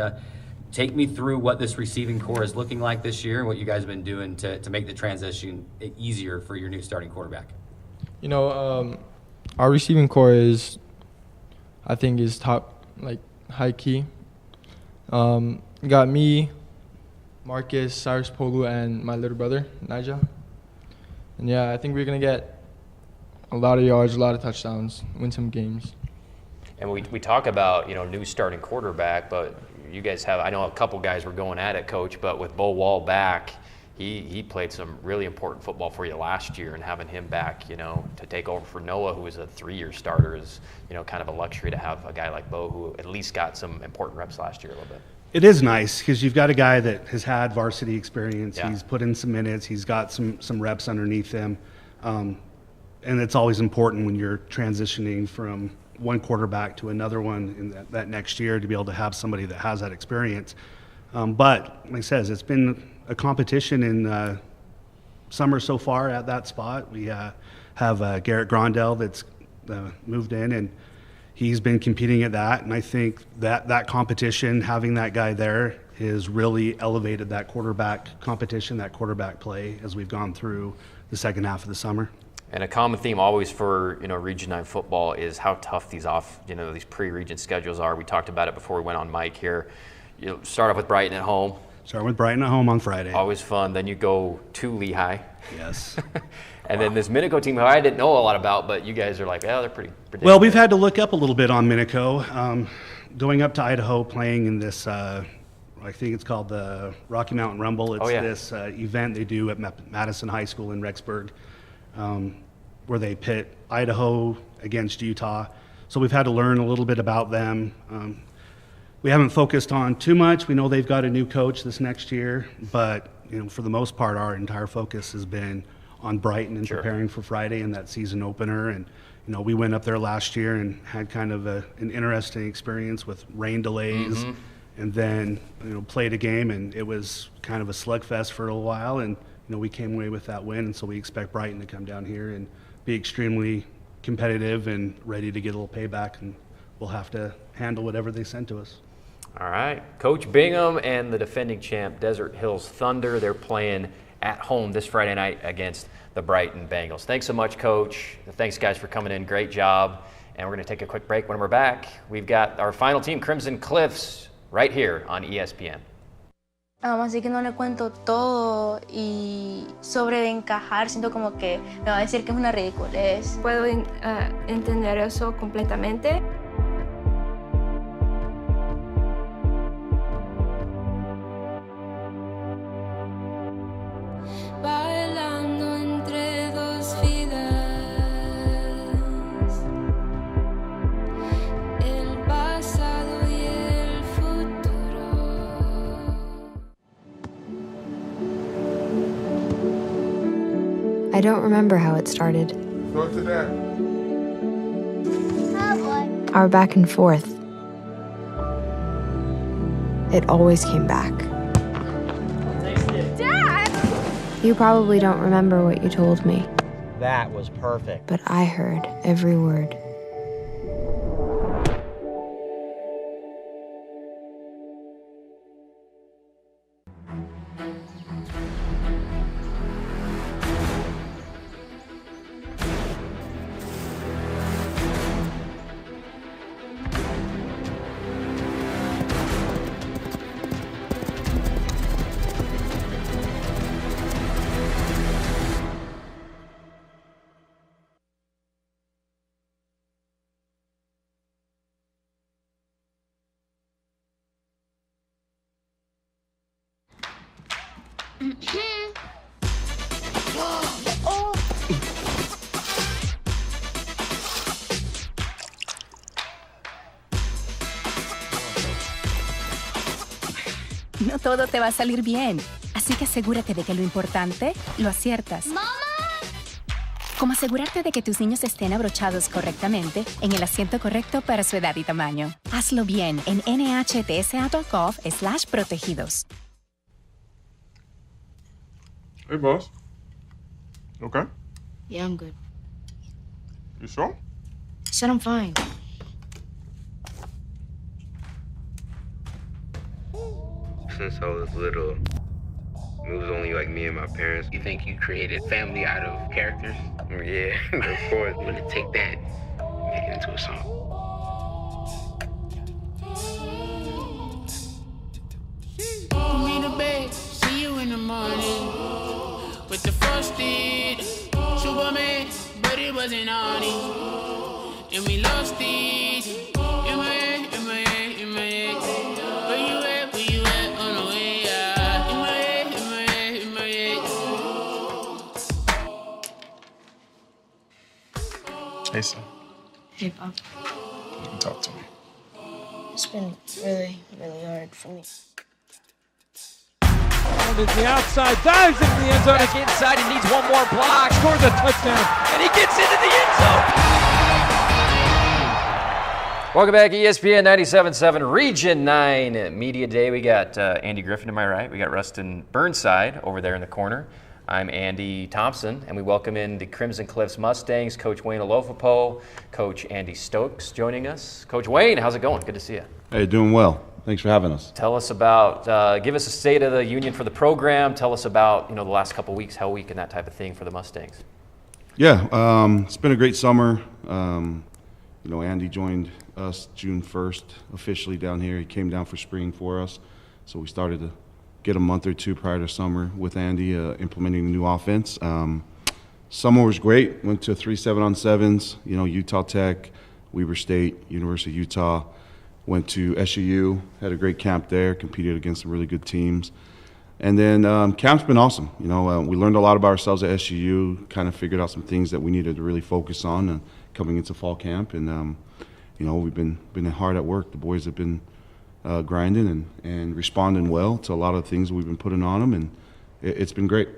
Take me through what this receiving core is looking like this year and what you guys have been doing to make the transition easier for your new starting quarterback. Our receiving core is top, high key. Got me, Marcus, Cyrus Polu, and my little brother, Nigel. And yeah, I think we're going to get a lot of yards, a lot of touchdowns, win some games. And we talk about, new starting quarterback, but you guys have, I know a couple guys were going at it, Coach, but with Bo Wall back, he played some really important football for you last year, and having him back, to take over for Noah, who was a 3-year starter, is, kind of a luxury to have a guy like Bo who at least got some important reps last year a little bit. It is nice because you've got a guy that has had varsity experience. Yeah. He's put in some minutes. He's got some reps underneath him. And it's always important when you're transitioning from one quarterback to another one in that next year to be able to have somebody that has that experience. But like I said, it's been a competition in summer so far at that spot. We have Garrett Grondell that's moved in, and he's been competing at that, and I think that competition, having that guy there, has really elevated that quarterback competition, that quarterback play as we've gone through the second half of the summer. And a common theme always for Region 9 football is how tough these these pre-region schedules are. We talked about it before we went on mic here. You start off with Brighton at home. Start with Brighton at home on Friday. Always fun. Then you go to Lehigh. Yes. And then this Minico team, who I didn't know a lot about, but you guys are like, they're pretty well, we've had to look up a little bit on Minico. Going up to Idaho, playing in this, I think it's called the Rocky Mountain Rumble. It's this event they do at Madison High School in Rexburg, where they pit Idaho against Utah. So we've had to learn a little bit about them. We haven't focused on too much. We know they've got a new coach this next year, but for the most part, our entire focus has been on Brighton and preparing for Friday and that season opener. And we went up there last year and had kind of an interesting experience with rain delays, and then played a game, and it was kind of a slugfest for a little while, and we came away with that win. And so we expect Brighton to come down here and be extremely competitive and ready to get a little payback, and we'll have to handle whatever they send to us. All right. Coach Bingham and the defending champ Desert Hills Thunder, they're playing at home this Friday night against the Brighton Bengals. Thanks so much, Coach. Thanks, guys, for coming in. Great job. And we're going to take a quick break. When we're back, we've got our final team, Crimson Cliffs, right here on ESPN. Así que no le cuento todo, y sobre de encajar, siento como que me va a decir que es una ridiculez. Puedo entender eso completamente. Bailando entre dos vidas, el pasado y el futuro. I don't remember how it started. Go to that. Our back and forth. It always came back. Dad! You probably don't remember what you told me, That was perfect. but I heard every word. No todo te va a salir bien, así que asegúrate de que lo importante lo aciertas. ¡Mamá! Como asegurarte de que tus niños estén abrochados correctamente en el asiento correcto para su edad y tamaño. Hazlo bien en nhtsa.gov/protegidos. Hey, boss. Okay? Yeah, I'm good. You sure? Said I'm fine. Since I was little, it was only like me and my parents. You think you created family out of characters? Yeah, of course. I'm gonna take that and make it into a song. Put me to bed, it. Superman, but it wasn't on it. And we lost it. In my head, in my head, in my head. Where you at on the way out? In my head, in my head, in my head. Hey, son. Hey, Pop. You can talk to me. It's been really, really hard for me. Is the outside, dives into the end zone. Back inside, he needs one more block. Scores a touchdown, and he gets into the end zone. Welcome back, ESPN 97.7 Region 9 Media Day. We got Andy Griffin to my right. We got Rustin Burnside over there in the corner. I'm Andy Thompson, and we welcome in the Crimson Cliffs Mustangs, Coach Wayne Olofopo, Coach Andy Stokes joining us. Coach Wayne, how's it going? Good to see you. Hey, doing well. Thanks for having us. Tell us about, give us a state of the union for the program. Tell us about, the last couple of weeks, Hell Week, and that type of thing for the Mustangs. Yeah, it's been a great summer. Andy joined us June 1st officially down here. He came down for spring for us, so we started to get a month or two prior to summer with Andy implementing the new offense. Summer was great. Went to 3 7-on-7s, Utah Tech, Weber State, University of Utah. Went to SUU, had a great camp there, competed against some really good teams. And then camp's been awesome. We learned a lot about ourselves at SUU, kind of figured out some things that we needed to really focus on coming into fall camp. And, we've been hard at work. The boys have been grinding and responding well to a lot of things we've been putting on them, and it's been great.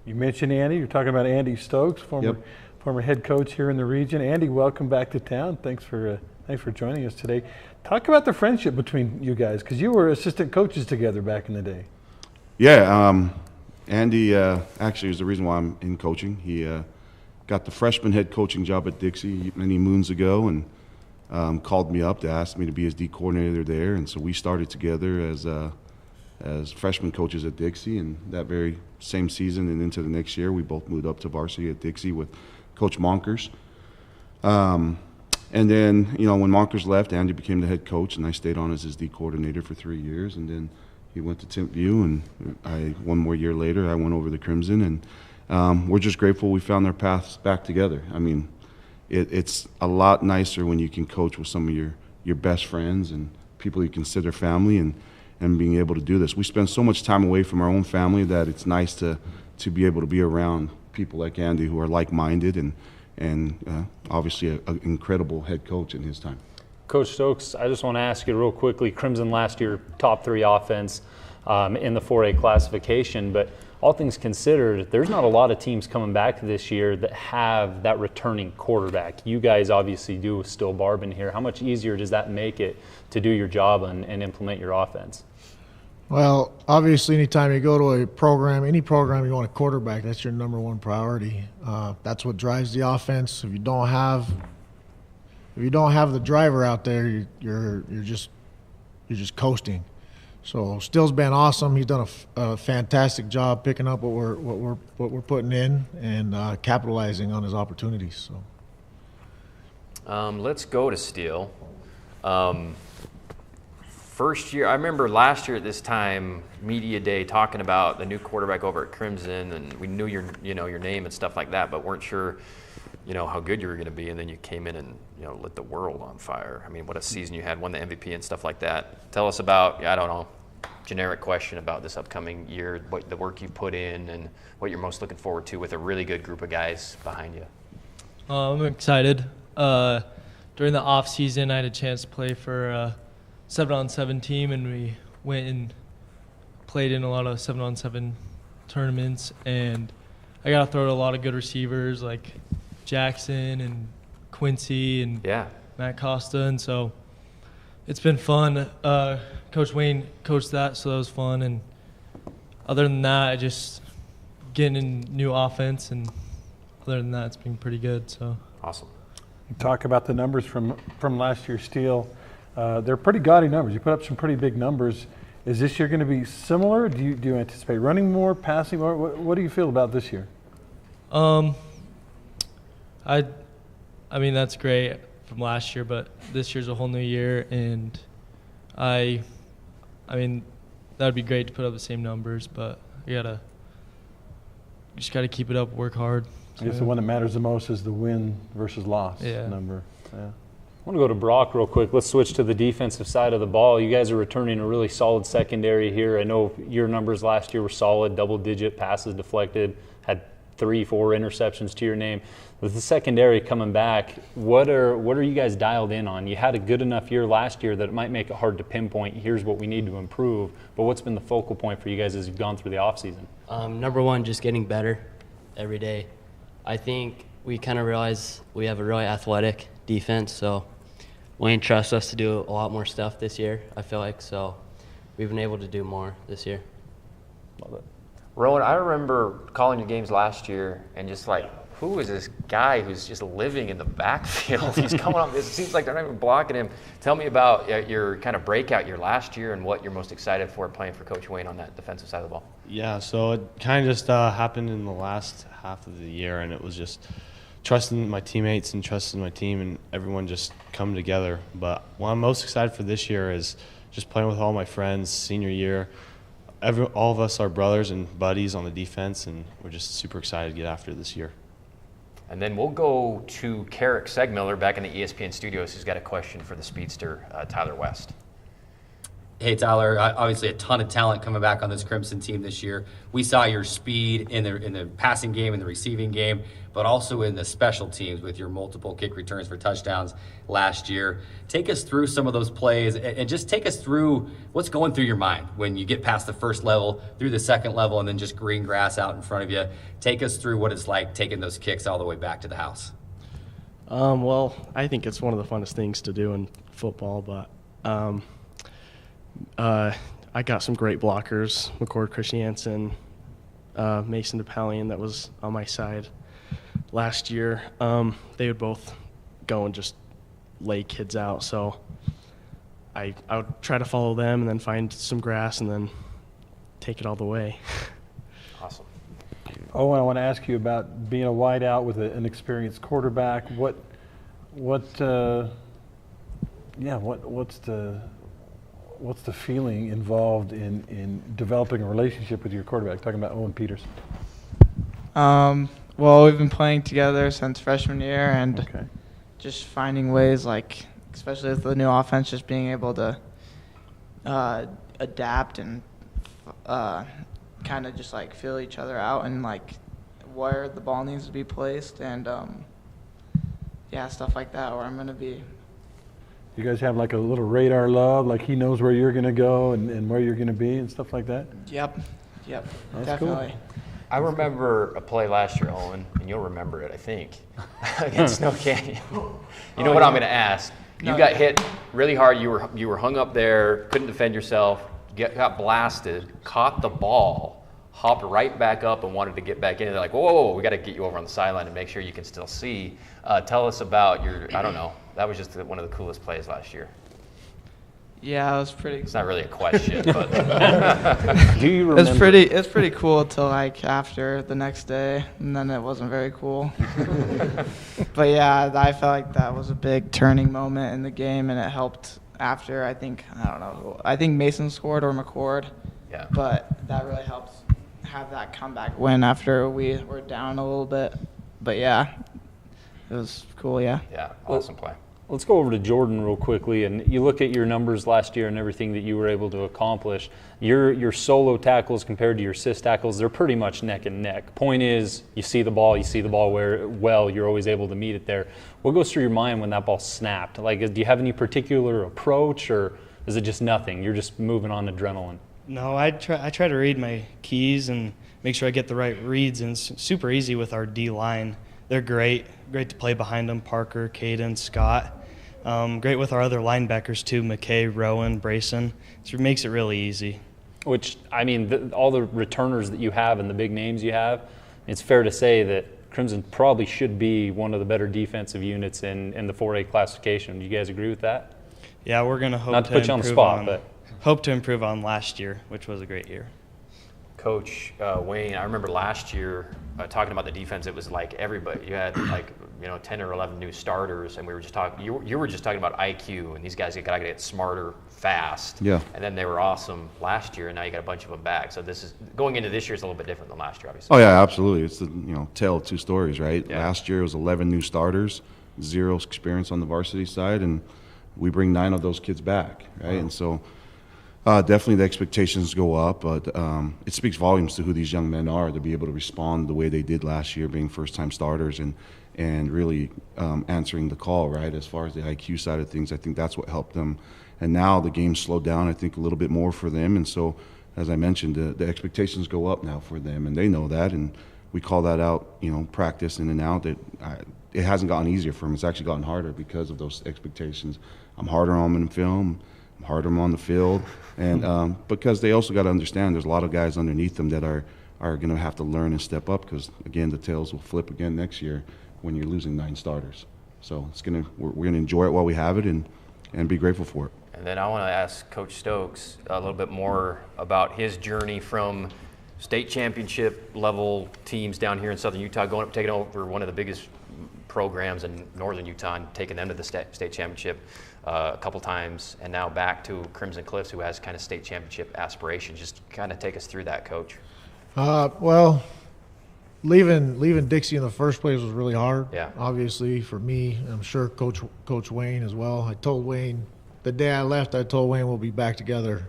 You mentioned Andy. You're talking about Andy Stokes, former head coach here in the region. Andy, welcome back to town. Thanks for joining us today. Talk about the friendship between you guys, because you were assistant coaches together back in the day. Yeah, Andy actually is the reason why I'm in coaching. He got the freshman head coaching job at Dixie many moons ago, and called me up to ask me to be his D coordinator there, and so we started together as freshman coaches at Dixie, and that very same season and into the next year, we both moved up to varsity at Dixie with Coach Monkers. And then, when Monkers left, Andy became the head coach, and I stayed on as his D coordinator for 3 years, and then he went to Timpview, and one more year later, I went over to Crimson, and we're just grateful we found our paths back together. I mean, it's a lot nicer when you can coach with some of your best friends and people you consider family, and being able to do this. We spend so much time away from our own family that it's nice to be able to be around people like Andy who are like-minded and obviously an incredible head coach in his time. Coach Stokes, I just want to ask you real quickly, Crimson last year, top 3 offense in the 4A classification, but all things considered, there's not a lot of teams coming back this year that have that returning quarterback. You guys obviously do with Still Barban here. How much easier does that make it to do your job and implement your offense? Well, obviously, anytime you go to a program, any program you want a quarterback, that's your number one priority. That's what drives the offense. If you don't have the driver out there, you're just coasting. So Still's been awesome. He's done a fantastic job picking up what we're putting in and capitalizing on his opportunities. So let's go to Still. First year, I remember last year at this time, media day, talking about the new quarterback over at Crimson, and we knew your name and stuff like that, but weren't sure, how good you were going to be. And then you came in and lit the world on fire. I mean, what a season you had, won the MVP and stuff like that. Tell us about, generic question about this upcoming year, what the work you put in, and what you're most looking forward to with a really good group of guys behind you. I'm excited. During the off season, I had a chance to play for 7-on-7 team, and we went and played in a lot of 7-on-7 tournaments, and I got to throw to a lot of good receivers like Jackson and Quincy and Matt Costa, and so it's been fun. Coach Wayne coached that, so that was fun, and other than that, I just getting in new offense, and other than that, it's been pretty good. So awesome. You talk about the numbers from last year's Steel. They're pretty gaudy numbers. You put up some pretty big numbers. Is this year going to be similar? Do you anticipate running more, passing more? What do you feel about this year? I mean, that's great from last year, but this year's a whole new year, and I mean, that would be great to put up the same numbers, but I just got to keep it up, work hard. I guess the one that matters the most is the win versus loss number. Yeah. I want to go to Brock real quick. Let's switch to the defensive side of the ball. You guys are returning a really solid secondary here. I know your numbers last year were solid, double-digit passes deflected, had 3-4 interceptions to your name. With the secondary coming back, what are you guys dialed in on? You had a good enough year last year that it might make it hard to pinpoint, here's what we need to improve, but what's been the focal point for you guys as you've gone through the offseason? Number one, just getting better every day. I think we kind of realize we have a really athletic defense, so Wayne trusts us to do a lot more stuff this year, I feel like, so we've been able to do more this year. Love it. Rowan, I remember calling your games last year and just like, who is this guy who's just living in the backfield? He's coming up. It seems like they're not even blocking him. Tell me about your kind of breakout year last year and what you're most excited for playing for Coach Wayne on that defensive side of the ball. Yeah, so it kind of just happened in the last half of the year, and it was just trusting my teammates and trusting my team and everyone just come together. But what I'm most excited for this year is just playing with all my friends, senior year. All of us are brothers and buddies on the defense, and we're just super excited to get after it this year. And then we'll go to Carrick Segmiller back in the ESPN studios, who's got a question for the speedster, Tyler West. Hey, Tyler, obviously a ton of talent coming back on this Crimson team this year. We saw your speed in the passing game, in the receiving game, but also in the special teams with your multiple kick returns for touchdowns last year. Take us through some of those plays and just take us through what's going through your mind when you get past the first level, through the second level, and then just green grass out in front of you. Take us through what it's like taking those kicks all the way back to the house. Well, I think it's one of the funnest things to do in football, but I got some great blockers, McCord Christiansen, Mason DePalian that was on my side last year. They would both go and just lay kids out, so I would try to follow them and then find some grass and then take it all the way. Awesome. Oh, and I want to ask you about being a wideout with an experienced quarterback. What's the feeling involved in developing a relationship with your quarterback? Talking about Owen Peters. Well, we've been playing together since freshman year, and just finding ways, like especially with the new offense, just being able to adapt and kind of just like feel each other out and like where the ball needs to be placed, and stuff like that. Where I'm gonna be. You guys have like a little radar love, like he knows where you're going to go and where you're going to be and stuff like that? Yep, That's definitely. Cool. I remember a play last year, Owen, and you'll remember it, I think, against Snow Canyon. You know what I'm going to ask? You got hit really hard. You were hung up there, couldn't defend yourself, got blasted, caught the ball, hopped right back up and wanted to get back in. They're like, whoa, we got to get you over on the sideline and make sure you can still see. Tell us about I don't know. That was just one of the coolest plays last year. Yeah, it was pretty. It's not really a question, but do you remember? It's pretty cool till like after the next day, and then it wasn't very cool. But yeah, I felt like that was a big turning moment in the game, and it helped after. I think Mason scored or McCord. Yeah. But that really helped have that comeback win after we were down a little bit. But yeah, it was cool. Yeah. Yeah, awesome play. Let's go over to Jordan real quickly, and you look at your numbers last year and everything that you were able to accomplish. Your solo tackles compared to your assist tackles, they're pretty much neck and neck. Point is, you see the ball well, you're always able to meet it there. What goes through your mind when that ball snapped? Like, do you have any particular approach, or is it just nothing? You're just moving on adrenaline? No, I try to read my keys and make sure I get the right reads, and it's super easy with our D-line. They're great to play behind them, Parker, Caden, Scott. Great with our other linebackers too, McKay, Rowan, Brayson. So it makes it really easy. Which, I mean, all the returners that you have and the big names you have, it's fair to say that Crimson probably should be one of the better defensive units in the 4A classification. Do you guys agree with that? Yeah, we're going to hope Not to put you on the spot, but hope to improve on last year, which was a great year. Coach Wayne, I remember last year talking about the defense. It was like everybody. You had like 10 or 11 new starters, and we were just talking. You were just talking about IQ, and these guys got to get smarter fast. Yeah. And then they were awesome last year, and now you got a bunch of them back. So this is going into this year is a little bit different than last year, obviously. Oh yeah, absolutely. It's the tale of two stories, right? Yeah. Last year it was 11 new starters, 0 experience on the varsity side, and we bring 9 of those kids back, right? Wow. And so definitely the expectations go up, but it speaks volumes to who these young men are to be able to respond the way they did last year, being first-time starters and really answering the call, right? As far as the IQ side of things, I think that's what helped them. And now the game's slowed down, I think, a little bit more for them. And so, as I mentioned, the expectations go up now for them, and they know that. And we call that out, practice in and out. It hasn't gotten easier for them. It's actually gotten harder because of those expectations. I'm harder on them in film. I'm harder on them on the field. And because they also got to understand there's a lot of guys underneath them that are going to have to learn and step up because, again, the tails will flip again next year when you're losing 9 starters. So we're going to enjoy it while we have it and be grateful for it. And then I want to ask Coach Stokes a little bit more about his journey from state championship level teams down here in Southern Utah, taking over one of the biggest programs in Northern Utah and taking them to the state championship a couple times, and now back to Crimson Cliffs, who has kind of state championship aspirations. Just kind of take us through that, Coach. Well, leaving Dixie in the first place was really hard. Yeah. Obviously for me, I'm sure Coach Wayne as well. I told Wayne the day I left, we'll be back together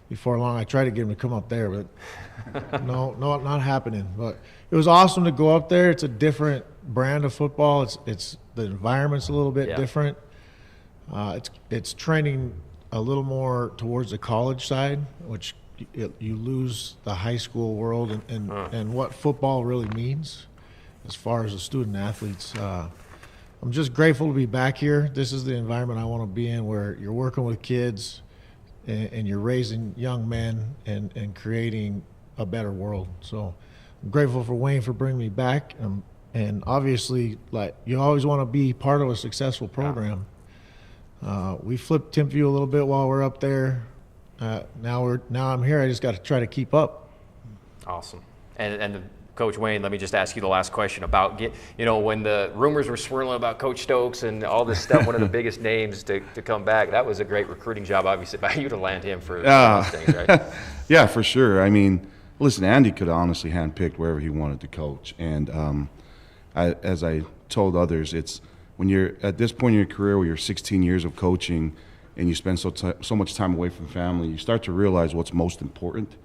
before long. I tried to get him to come up there, but no, not happening. But it was awesome to go up there. It's a different brand of football. It's the environment's a little bit different. It's training a little more towards the college side, which you lose the high school world and what football really means as far as the student athletes. I'm just grateful to be back here. This is the environment I want to be in, where you're working with kids and you're raising young men and creating a better world. So I'm grateful for Wayne for bringing me back. And obviously, like, you always want to be part of a successful program. We flipped Timpview a little bit while we're up there. Now I'm here. I just got to try to keep up. Awesome. And Coach Wayne, let me just ask you the last question about when the rumors were swirling about Coach Stokes and all this stuff. One of the biggest names to come back. That was a great recruiting job, obviously, by you to land him for those things, right? Yeah, for sure. I mean, listen, Andy could have honestly handpicked wherever he wanted to coach, and as I told others, it's when you're at this point in your career where you're 16 years of coaching and you spend so much time away from family, you start to realize what's most important,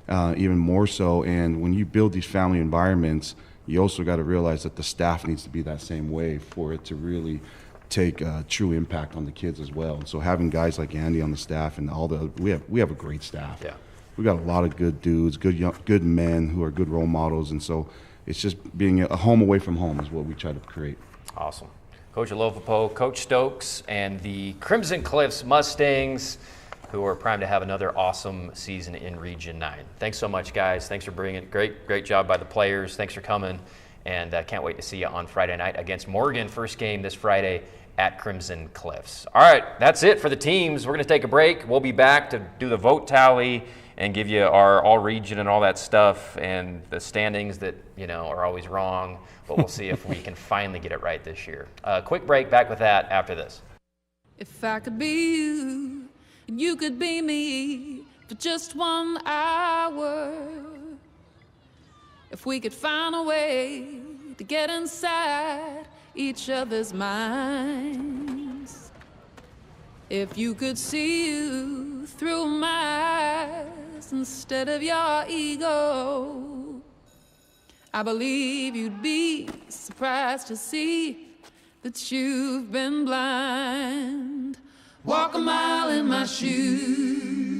even more so. And when you build these family environments, you also got to realize that the staff needs to be that same way for it to really take true impact on the kids as well. And so having guys like Andy on the staff and we have a great staff. Yeah. We got a lot of good dudes, good men who are good role models, and so it's just being a home away from home is what we try to create. Awesome. Coach Alofapo, Coach Stokes, and the Crimson Cliffs Mustangs, who are primed to have another awesome season in Region 9. Thanks so much, guys. Thanks for bringing it. Great job by the players. Thanks for coming, and can't wait to see you on Friday night against Morgan. First game this Friday at Crimson Cliffs. All right, that's it for the teams. We're going to take a break. We'll be back to do the vote tally and give you our all-region and all that stuff and the standings that, are always wrong. But we'll see if we can finally get it right this year. Quick break, back with that after this. If I could be you, and you could be me for just 1 hour. If we could find a way to get inside each other's minds. If you could see you through my eyes instead of your ego, I believe you'd be surprised to see that you've been blind. Walk a mile in my shoes.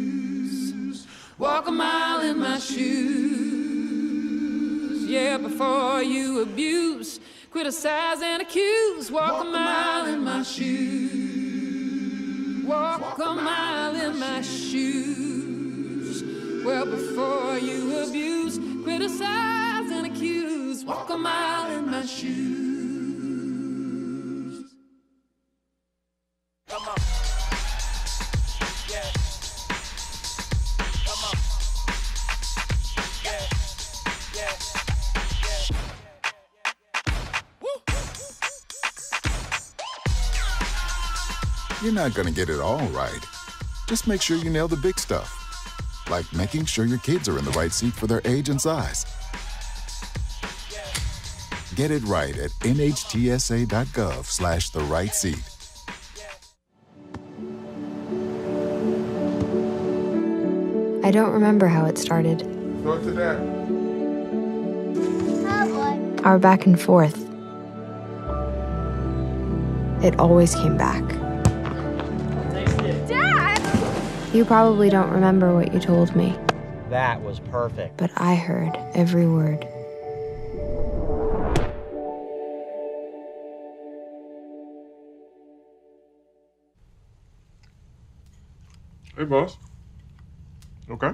Walk a mile in my shoes. Yeah, before you abuse, criticize and accuse. Walk a mile in my shoes. Walk a mile in my shoes. Well, before you abuse, criticize and accuse. Walk a mile in my shoes. Come on. Yeah. Come on. You're not going to get it all right. Just make sure you nail the big stuff, like making sure your kids are in the right seat for their age and size. Get it right at nhtsa.gov/the-right-seat. I don't remember how it started. Go to that. Our back and forth. It always came back. Dad! You probably don't remember what you told me, That was perfect. but I heard every word. Hey, boss. Okay?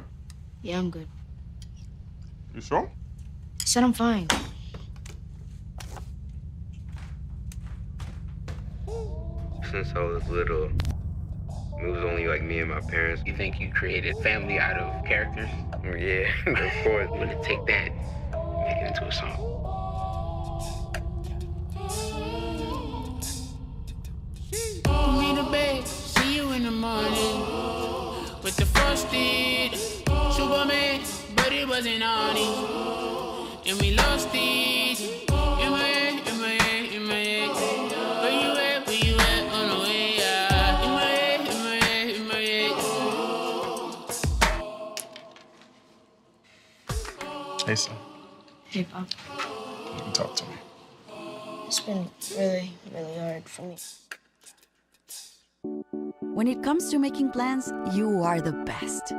Yeah, I'm good. You sure? I said I'm fine. Since I was little, it was only like me and my parents. You think you created family out of characters? Yeah, of course. I'm gonna take that and make it into a song. Put me to bed, see you in the morning. With the frosted Superman, but it wasn't on it. And we lost it. In my head, in my head, in my head. Where you at, on the way, yeah. In my head, in my head, in my head. Hey, son. Hey, Pop. You can talk to me. It's been really, really hard for me. When it comes to making plans, you are the best.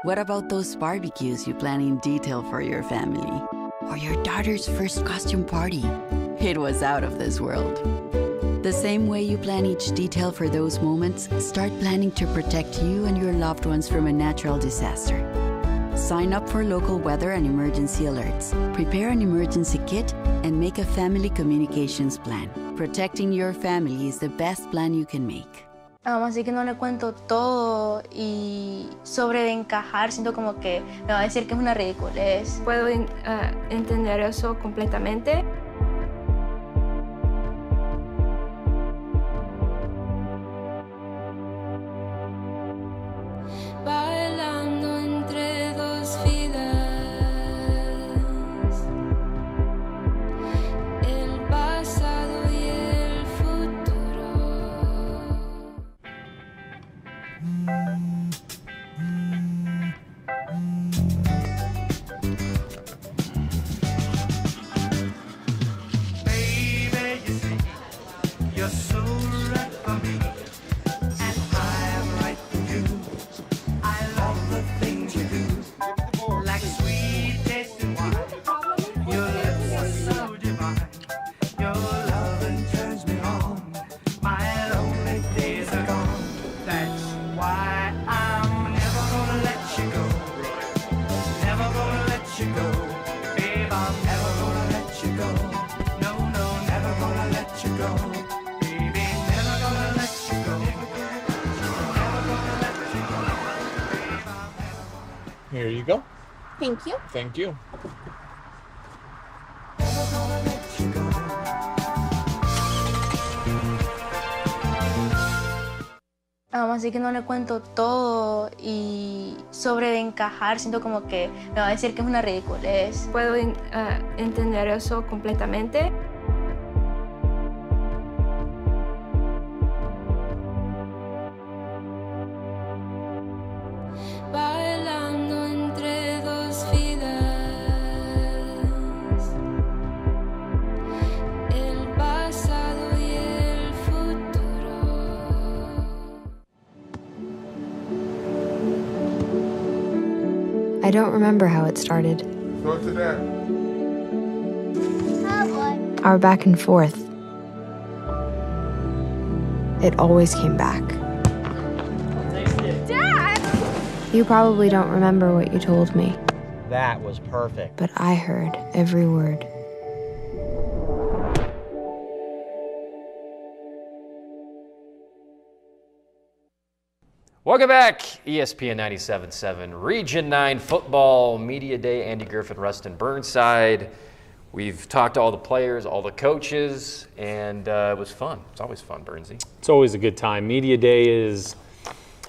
What about those barbecues you plan in detail for your family? Or your daughter's first costume party? It was out of this world. The same way you plan each detail for those moments, start planning to protect you and your loved ones from a natural disaster. Sign up for local weather and emergency alerts. Prepare an emergency kit and make a family communications plan. Protecting your family is the best plan you can make. Así que no le cuento todo y sobre de encajar, siento como que me va a decir que es una ridiculez. Puedo entender eso completamente. Bailando entre dos vidas, el pasado y el futuro. Baby, you see, you're so right for me, and I am right for you. I love the things you do, like sweet tasting wine. Your lips are so divine. Your loving turns me on. My lonely days are gone. That's why I'm never gonna let you go. Never gonna let you go. Babe, I'm never gonna let you go. No, no, never gonna let you go. Baby, never gonna let you go. Never gonna let you go. Here you go. Thank you. Thank you. Así que no le cuento todo y sobre de encajar, siento como que me va a decir que es una ridiculez. Puedo entender eso completamente. Bailando entre dos vidas, el pasado y el futuro. I don't remember how it started. Go to that. Our back and forth. It always came back. Dad! You probably don't remember what you told me, That was perfect. but I heard every word. Welcome back, ESPN 97.7 Region 9 Football Media Day. Andy Griffin, Rustin Burnside We've talked to all the players, all the coaches, and it was fun. It's always fun, Bernsey. It's always a good time. Media Day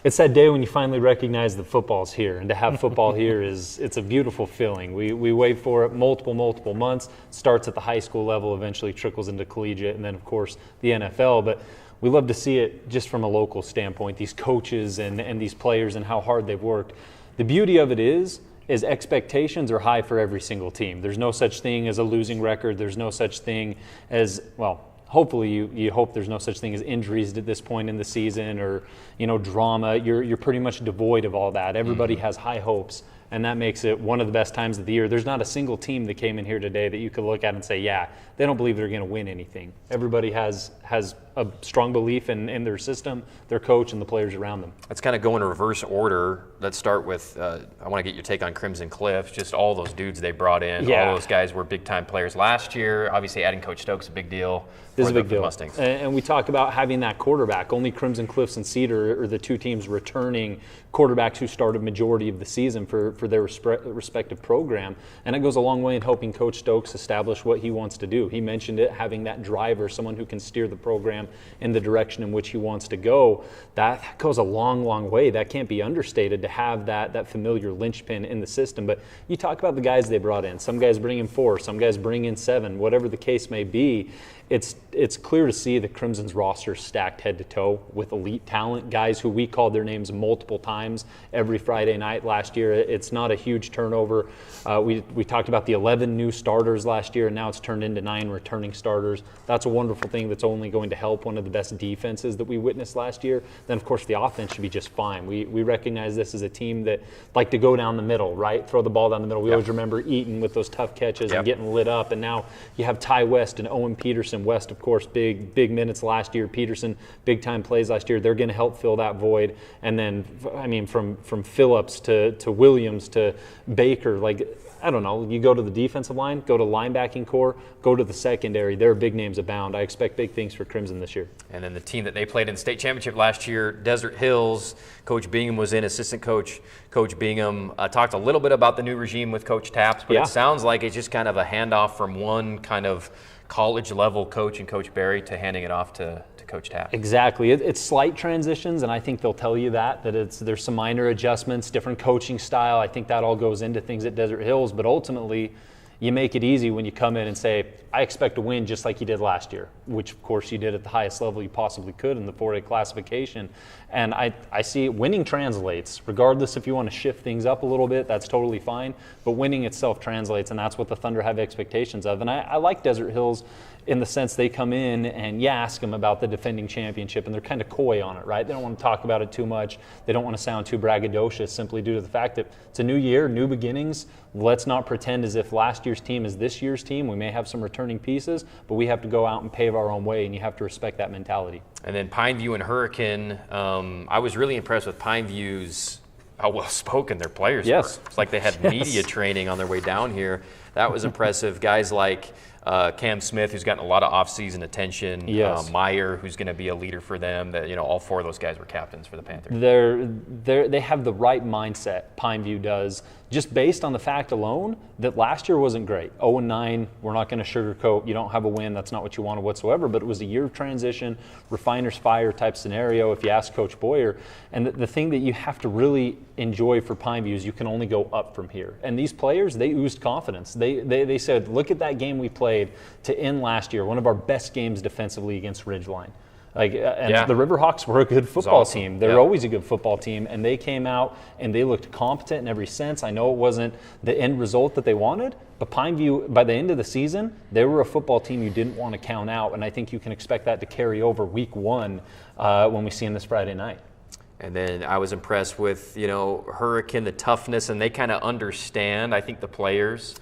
it's that day when you finally recognize that football's here, and to have football here it's a beautiful feeling. We wait for it multiple months. Starts at the high school level, eventually trickles into collegiate, and then of course the NFL. But we love to see it just from a local standpoint. These coaches and these players and how hard they've worked. The beauty of it is expectations are high for every single team. There's no such thing as a losing record. There's no such thing as, well, hopefully you hope there's no such thing as injuries at this point in the season or, drama. You're pretty much devoid of all that. Everybody has high hopes, and that makes it one of the best times of the year. There's not a single team that came in here today that you could look at and say, yeah, they don't believe they're going to win anything. Everybody has a strong belief in their system, their coach, and the players around them. Let's kind of go in reverse order. Let's start with, I want to get your take on Crimson Cliff, just all those dudes they brought in. Yeah. All those guys were big-time players last year. Obviously, adding Coach Stokes is a big deal. This is a big deal. Mustangs. And we talk about having that quarterback. Only Crimson Cliffs and Cedar are the two teams returning quarterbacks who started majority of the season for their respective program. And it goes a long way in helping Coach Stokes establish what he wants to do. He mentioned it, having that driver, someone who can steer the program in the direction in which he wants to go. That goes a long way. That can't be understated, to have that familiar linchpin in the system. But you talk about the guys they brought in. Some guys bring in 4, some guys bring in 7, whatever the case may be. It's clear to see the Crimson's roster stacked head to toe with elite talent, guys who we called their names multiple times every Friday night last year. It's not a huge turnover. We talked about the 11 new starters last year, and now it's turned into 9 returning starters. That's a wonderful thing that's only going to help one of the best defenses that we witnessed last year. Then, of course, the offense should be just fine. We recognize this as a team that like to go down the middle, right? Throw the ball down the middle. We always remember Eaton with those tough catches and getting lit up, and now you have Ty West and Owen Peterson. West, of course, big minutes last year. Peterson, big time plays last year. They're going to help fill that void. And then, I mean, from Phillips to Williams to Baker, like, I don't know, you go to the defensive line, go to linebacking core, go to the secondary. There are big names abound. I expect big things for Crimson this year. And then the team that they played in the state championship last year, Desert Hills, Coach Bingham was in, assistant coach, Coach Bingham. Talked a little bit about the new regime with Coach Taps, but it sounds like it's just kind of a handoff from one kind of college-level coach and Coach Barry to handing it off to Coach Tapp. Exactly. It's slight transitions, and I think they'll tell you that there's some minor adjustments, different coaching style. I think that all goes into things at Desert Hills, but ultimately you make it easy when you come in and say, I expect to win just like you did last year, which of course you did at the highest level you possibly could in the 4A classification. And I see winning translates, regardless if you want to shift things up a little bit, that's totally fine, but winning itself translates, and that's what the Thunder have expectations of. And I like Desert Hills in the sense they come in and you ask them about the defending championship, and they're kind of coy on it, right? They don't want to talk about it too much. They don't want to sound too braggadocious, simply due to the fact that it's a new year, new beginnings. Let's not pretend as if last year's team is this year's team. We may have some returning pieces, but we have to go out and pave our own way, and you have to respect that mentality. And then Pineview and Hurricane, I was really impressed with Pineview's how well-spoken their players were. It's like they had media training on their way down here. That was impressive. Guys like Cam Smith, who's gotten a lot of off-season attention. Meyer, who's going to be a leader for them. That, all 4 of those guys were captains for the Panthers. They have the right mindset, Pineview does, just based on the fact alone that last year wasn't great. 0-9, we're not going to sugarcoat. You don't have a win. That's not what you wanted whatsoever. But it was a year of transition, refiner's fire type scenario, if you ask Coach Boyer. And the thing that you have to really enjoy for Pineview is you can only go up from here. And these players, they oozed confidence. They said, look at that game we played to end last year, one of our best games defensively against Ridgeline. The Riverhawks were a good football team. They're always a good football team, and they came out and they looked competent in every sense. I know it wasn't the end result that they wanted, but Pineview, by the end of the season, they were a football team you didn't want to count out, and I think you can expect that to carry over week 1 when we see them this Friday night. And then I was impressed with, Hurricane, the toughness, and they kind of understand, I think, the players.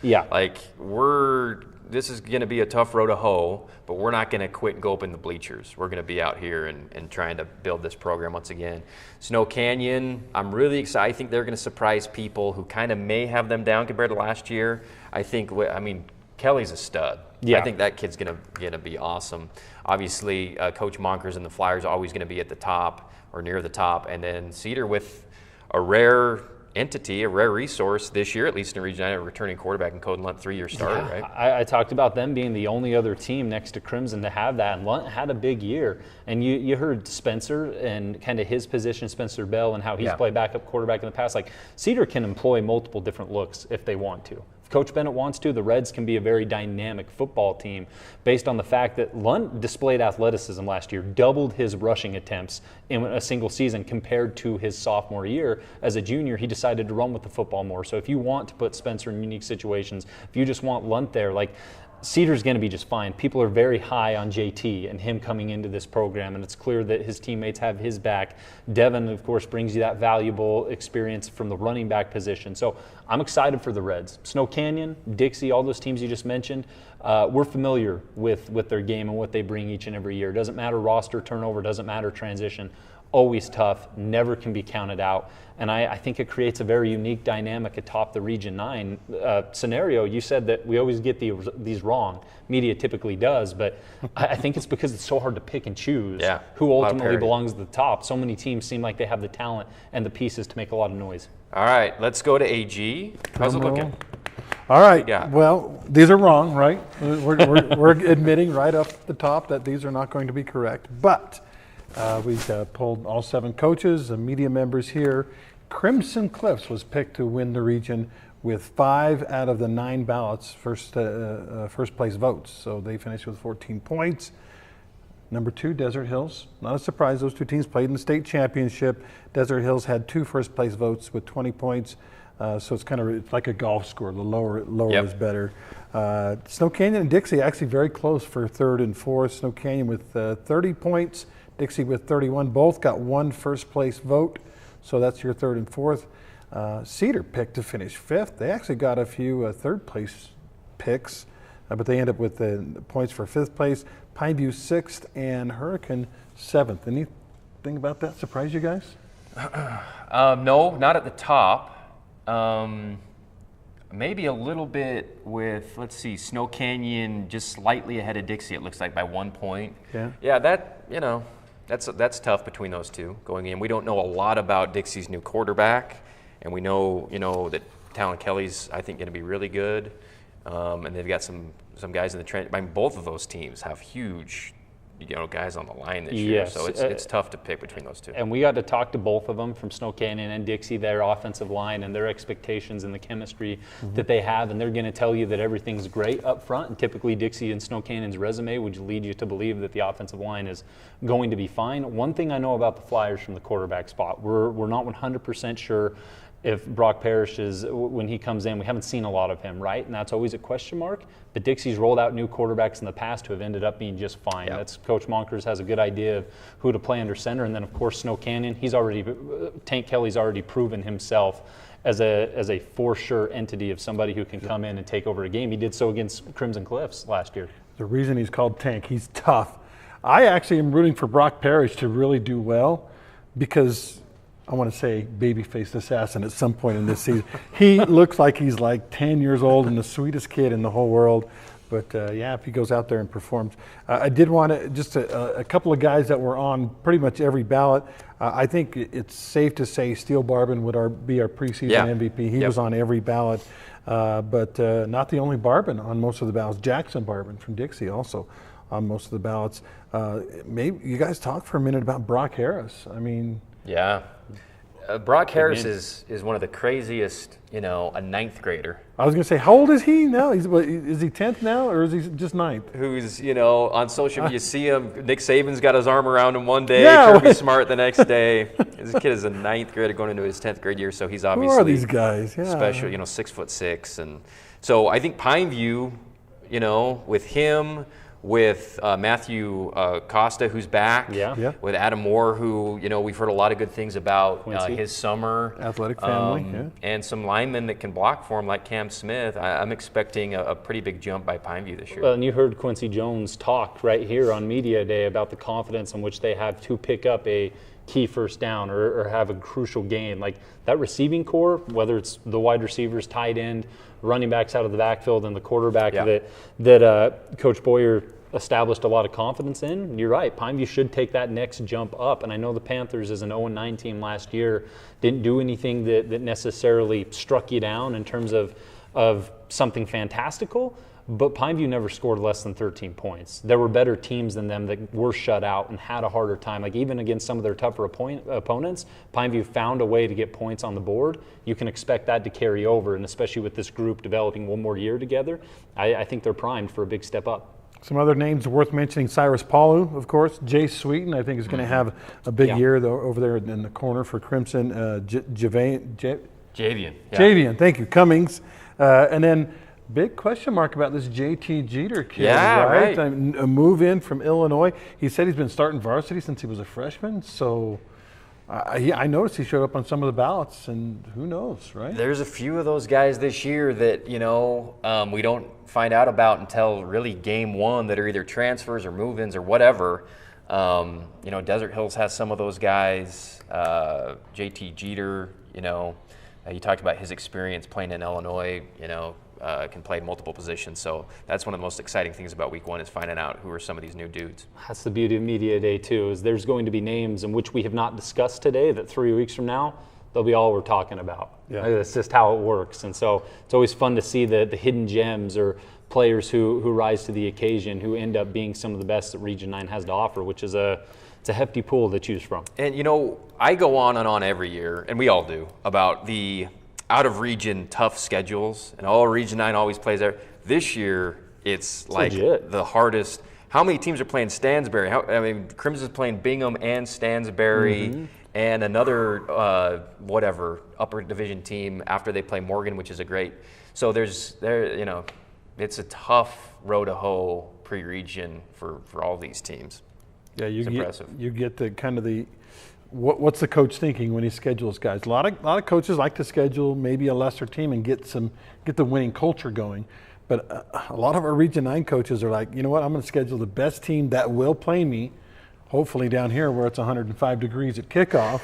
This is going to be a tough road to hoe, but we're not going to quit and go up in the bleachers. We're going to be out here and trying to build this program once again. Snow Canyon, I'm really excited. I think they're going to surprise people who kind of may have them down compared to last year. Kelly's a stud. I think that kid's going to be awesome. Obviously, Coach Monkers and the Flyers are always going to be at the top or near the top. And then Cedar with a rare entity, a rare resource this year, at least in Region 9, a returning quarterback in Coden Lunt, 3-year starter, right? I talked about them being the only other team next to Crimson to have that, and Lunt had a big year. And you heard Spencer and kind of his position, Spencer Bell, and how he's played backup quarterback in the past. Like, Cedar can employ multiple different looks if they want to. If Coach Bennett wants to, the Reds can be a very dynamic football team based on the fact that Lunt displayed athleticism last year, doubled his rushing attempts in a single season compared to his sophomore year. As a junior, he decided to run with the football more. So if you want to put Spencer in unique situations, if you just want Lunt there, like, Cedar's going to be just fine. People are very high on JT and him coming into this program, and it's clear that his teammates have his back. Devin, of course, brings you that valuable experience from the running back position. So I'm excited for the Reds. Snow Canyon, Dixie, all those teams you just mentioned, we're familiar with their game and what they bring each and every year. Doesn't matter roster turnover, doesn't matter transition. Always tough, never can be counted out. And I think it creates a very unique dynamic atop the Region 9 scenario. You said that we always get these wrong. Media typically does, but I think it's because it's so hard to pick and choose who ultimately belongs at the top. So many teams seem like they have the talent and the pieces to make a lot of noise. All right, let's go to AG. How's it looking? All right. Well, these are wrong, right? We're admitting right off the top that these are not going to be correct. But we've pulled all 7 coaches and media members here. Crimson Cliffs was picked to win the region with 5 out of the 9 ballots, first place votes. So they finished with 14 points. Number 2, Desert Hills. Not a surprise, those 2 teams played in the state championship. Desert Hills had 2 first place votes with 20 points. So it's like a golf score. The lower is better. Snow Canyon and Dixie actually very close for 3rd and 4th. Snow Canyon with 30 points, Dixie with 31. Both got 1 first place vote. So that's your 3rd and 4th. Cedar picked to finish 5th. They actually got a few 3rd place picks, but they end up with the points for 5th place. Pineview 6th and Hurricane 7th. Anything about that surprise you guys? No, not at the top. Maybe a little bit with, let's see, Snow Canyon just slightly ahead of Dixie, it looks like, by 1 point. Yeah, that's tough between those two going in. We don't know a lot about Dixie's new quarterback, and we know, that Talon Kelly's, I think, going to be really good. And they've got some guys in the trench. I mean, both of those teams have huge, guys on the line this year. So it's tough to pick between those two. And we got to talk to both of them from Snow Canyon and Dixie, their offensive line and their expectations and the chemistry that they have. And they're going to tell you that everything's great up front. And typically Dixie and Snow Canyon's resume would lead you to believe that the offensive line is going to be fine. One thing I know about the Flyers from the quarterback spot, we're not 100% sure if Brock Parrish when he comes in, we haven't seen a lot of him, right? And that's always a question mark. But Dixie's rolled out new quarterbacks in the past who have ended up being just fine. That's Coach Monkers has a good idea of who to play under center. And then, of course, Snow Canyon, Tank Kelly's already proven himself as a for sure entity of somebody who can come in and take over a game. He did so against Crimson Cliffs last year. The reason he's called Tank, he's tough. I actually am rooting for Brock Parrish to really do well because I want to say baby-faced assassin at some point in this season. He looks like he's like 10 years old and the sweetest kid in the whole world. But if he goes out there and performs. I did want to, just a couple of guys that were on pretty much every ballot. I think it's safe to say Steele Barbin would be our preseason MVP. He was on every ballot, but not the only Barbin on most of the ballots. Jackson Barbin from Dixie also on most of the ballots. Maybe you guys talk for a minute about Brock Harris. I mean. Yeah. Brock Harris is one of the craziest, a 9th grader. I was going to say, how old is he now? Is he 10th now, or is he just 9th? Who's, on social media, you see him, Nick Saban's got his arm around him one day, Kirby Smart the next day. This kid is a 9th grader going into his 10th grade year, so he's obviously Who are these guys? Special, 6'6". And so I think Pineview, with him, with Matthew Costa, who's back, with Adam Moore, who we've heard a lot of good things about his summer, athletic family, and some linemen that can block for him like Cam Smith. I'm expecting a pretty big jump by Pineview this year. Well, and you heard Quincy Jones talk right here on Media Day about the confidence in which they have to pick up a key first down or have a crucial gain. Like that receiving core, whether it's the wide receivers, tight end, running backs out of the backfield, and the quarterback that Coach Boyer established a lot of confidence in. You're right, Pineview should take that next jump up. And I know the Panthers, as an 0-9 team last year, didn't do anything that necessarily struck you down in terms of something fantastical. But Pineview never scored less than 13 points. There were better teams than them that were shut out and had a harder time. Like even against some of their tougher opponents, Pineview found a way to get points on the board. You can expect that to carry over, and especially with this group developing one more year together, I think they're primed for a big step up. Some other names worth mentioning: Cyrus Palu, of course. Jay Sweeten, I think, is going to have a big year over there in the corner for Crimson. Javian. Javian, thank you. Cummings. And then big question mark about this JT Jeter kid, right? A move in from Illinois. He said he's been starting varsity since he was a freshman, so I noticed he showed up on some of the ballots, and who knows, right? There's a few of those guys this year that, we don't find out about until really game one, that are either transfers or move-ins or whatever. Desert Hills has some of those guys. JT Jeter, you talked about his experience playing in Illinois, can play multiple positions. So that's one of the most exciting things about week one, is finding out who are some of these new dudes. That's the beauty of Media Day too, is there's going to be names in which we have not discussed today that 3 weeks from now, they'll be all we're talking about. Yeah. That's just how it works. And so it's always fun to see the hidden gems or players who rise to the occasion, who end up being some of the best that Region 9 has to offer, which is it's a hefty pool to choose from. And I go on and on every year, and we all do, about the out-of-region tough schedules, and Region 9 always plays there. This year, it's like legit. The hardest. How many teams are playing Stansbury? Crimson's playing Bingham and Stansbury, and another upper division team after they play Morgan, which is a great. So it's a tough row to hoe pre-region for all these teams. Yeah, impressive. You get the kind of the. What's the coach thinking when he schedules guys? A lot of coaches like to schedule maybe a lesser team and get the winning culture going. But a lot of our Region 9 coaches are like, you know what, I'm going to schedule the best team that will play me, hopefully down here where it's 105 degrees at kickoff,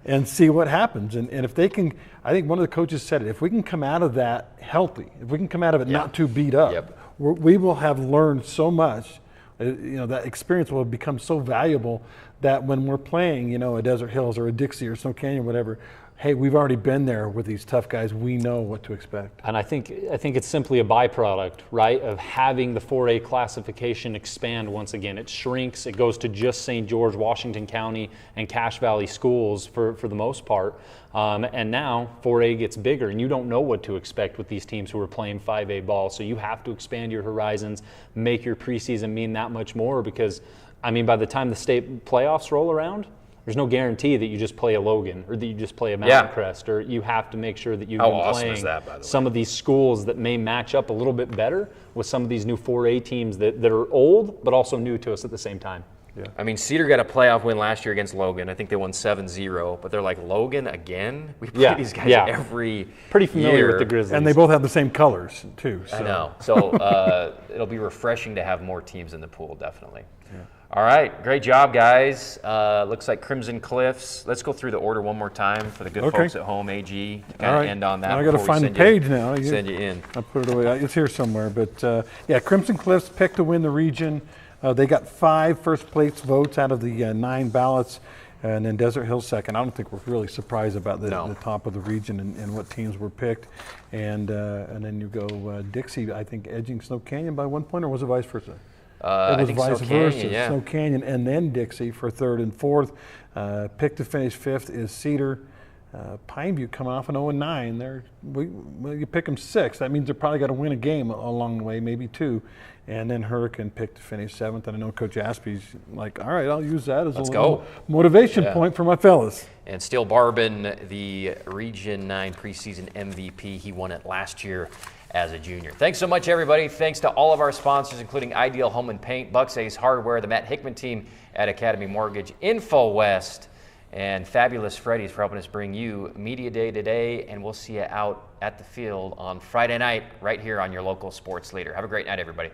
and see what happens. And if they can, I think one of the coaches said it, if we can come out of that healthy, if we can come out of it not too beat up, we will have learned so much. That experience will have become so valuable that when we're playing, a Desert Hills or a Dixie or Snow Canyon, whatever, hey, we've already been there with these tough guys. We know what to expect. And I think it's simply a byproduct, right, of having the 4A classification expand once again. It shrinks. It goes to just St. George, Washington County, and Cache Valley schools for the most part. And now 4A gets bigger, and you don't know what to expect with these teams who are playing 5A ball. So you have to expand your horizons, make your preseason mean that much more, because, by the time the state playoffs roll around, there's no guarantee that you just play a Logan or that you just play a Mountain Crest, or you have to make sure that you've been playing some of these schools that may match up a little bit better with some of these new 4A teams that are old but also new to us at the same time. Yeah. Cedar got a playoff win last year against Logan. I think they won 7-0, but they're like, Logan again? We play these guys every Pretty familiar year. with the Grizzlies. And they both have the same colors, too. So. I know. So it'll be refreshing to have more teams in the pool, definitely. Yeah. All right. Great job, guys. Looks like Crimson Cliffs. Let's go through the order one more time for the good folks at home, AG, to kind of end on that. I got to find the page now. Send you in. I'll put it away. It's here somewhere. But, Crimson Cliffs picked to win the region. They got 5 first place votes out of the 9 ballots, and then Desert Hills second. I don't think we're really surprised about the top of the region and what teams were picked. And then you go Dixie, I think, edging Snow Canyon by 1 point, or was it vice versa? It was vice versa. Snow Canyon and then Dixie for 3rd and 4th. Picked to finish 5th is Cedar. Pineview coming off an 0-9. You pick them 6. That means they're probably got to win a game along the way, maybe 2. And then Hurricane picked to finish 7th. And I know Coach Aspey's like, all right, I'll use that as a motivation point for my fellas. And Steele Barbin, the Region 9 preseason MVP. He won it last year as a junior. Thanks so much, everybody. Thanks to all of our sponsors, including Ideal Home and Paint, Bucks Ace Hardware, the Matt Hickman team at Academy Mortgage, Info West, and Fabulous Freddy's for helping us bring you Media Day today. And we'll see you out at the field on Friday night right here on your local sports leader. Have a great night, everybody.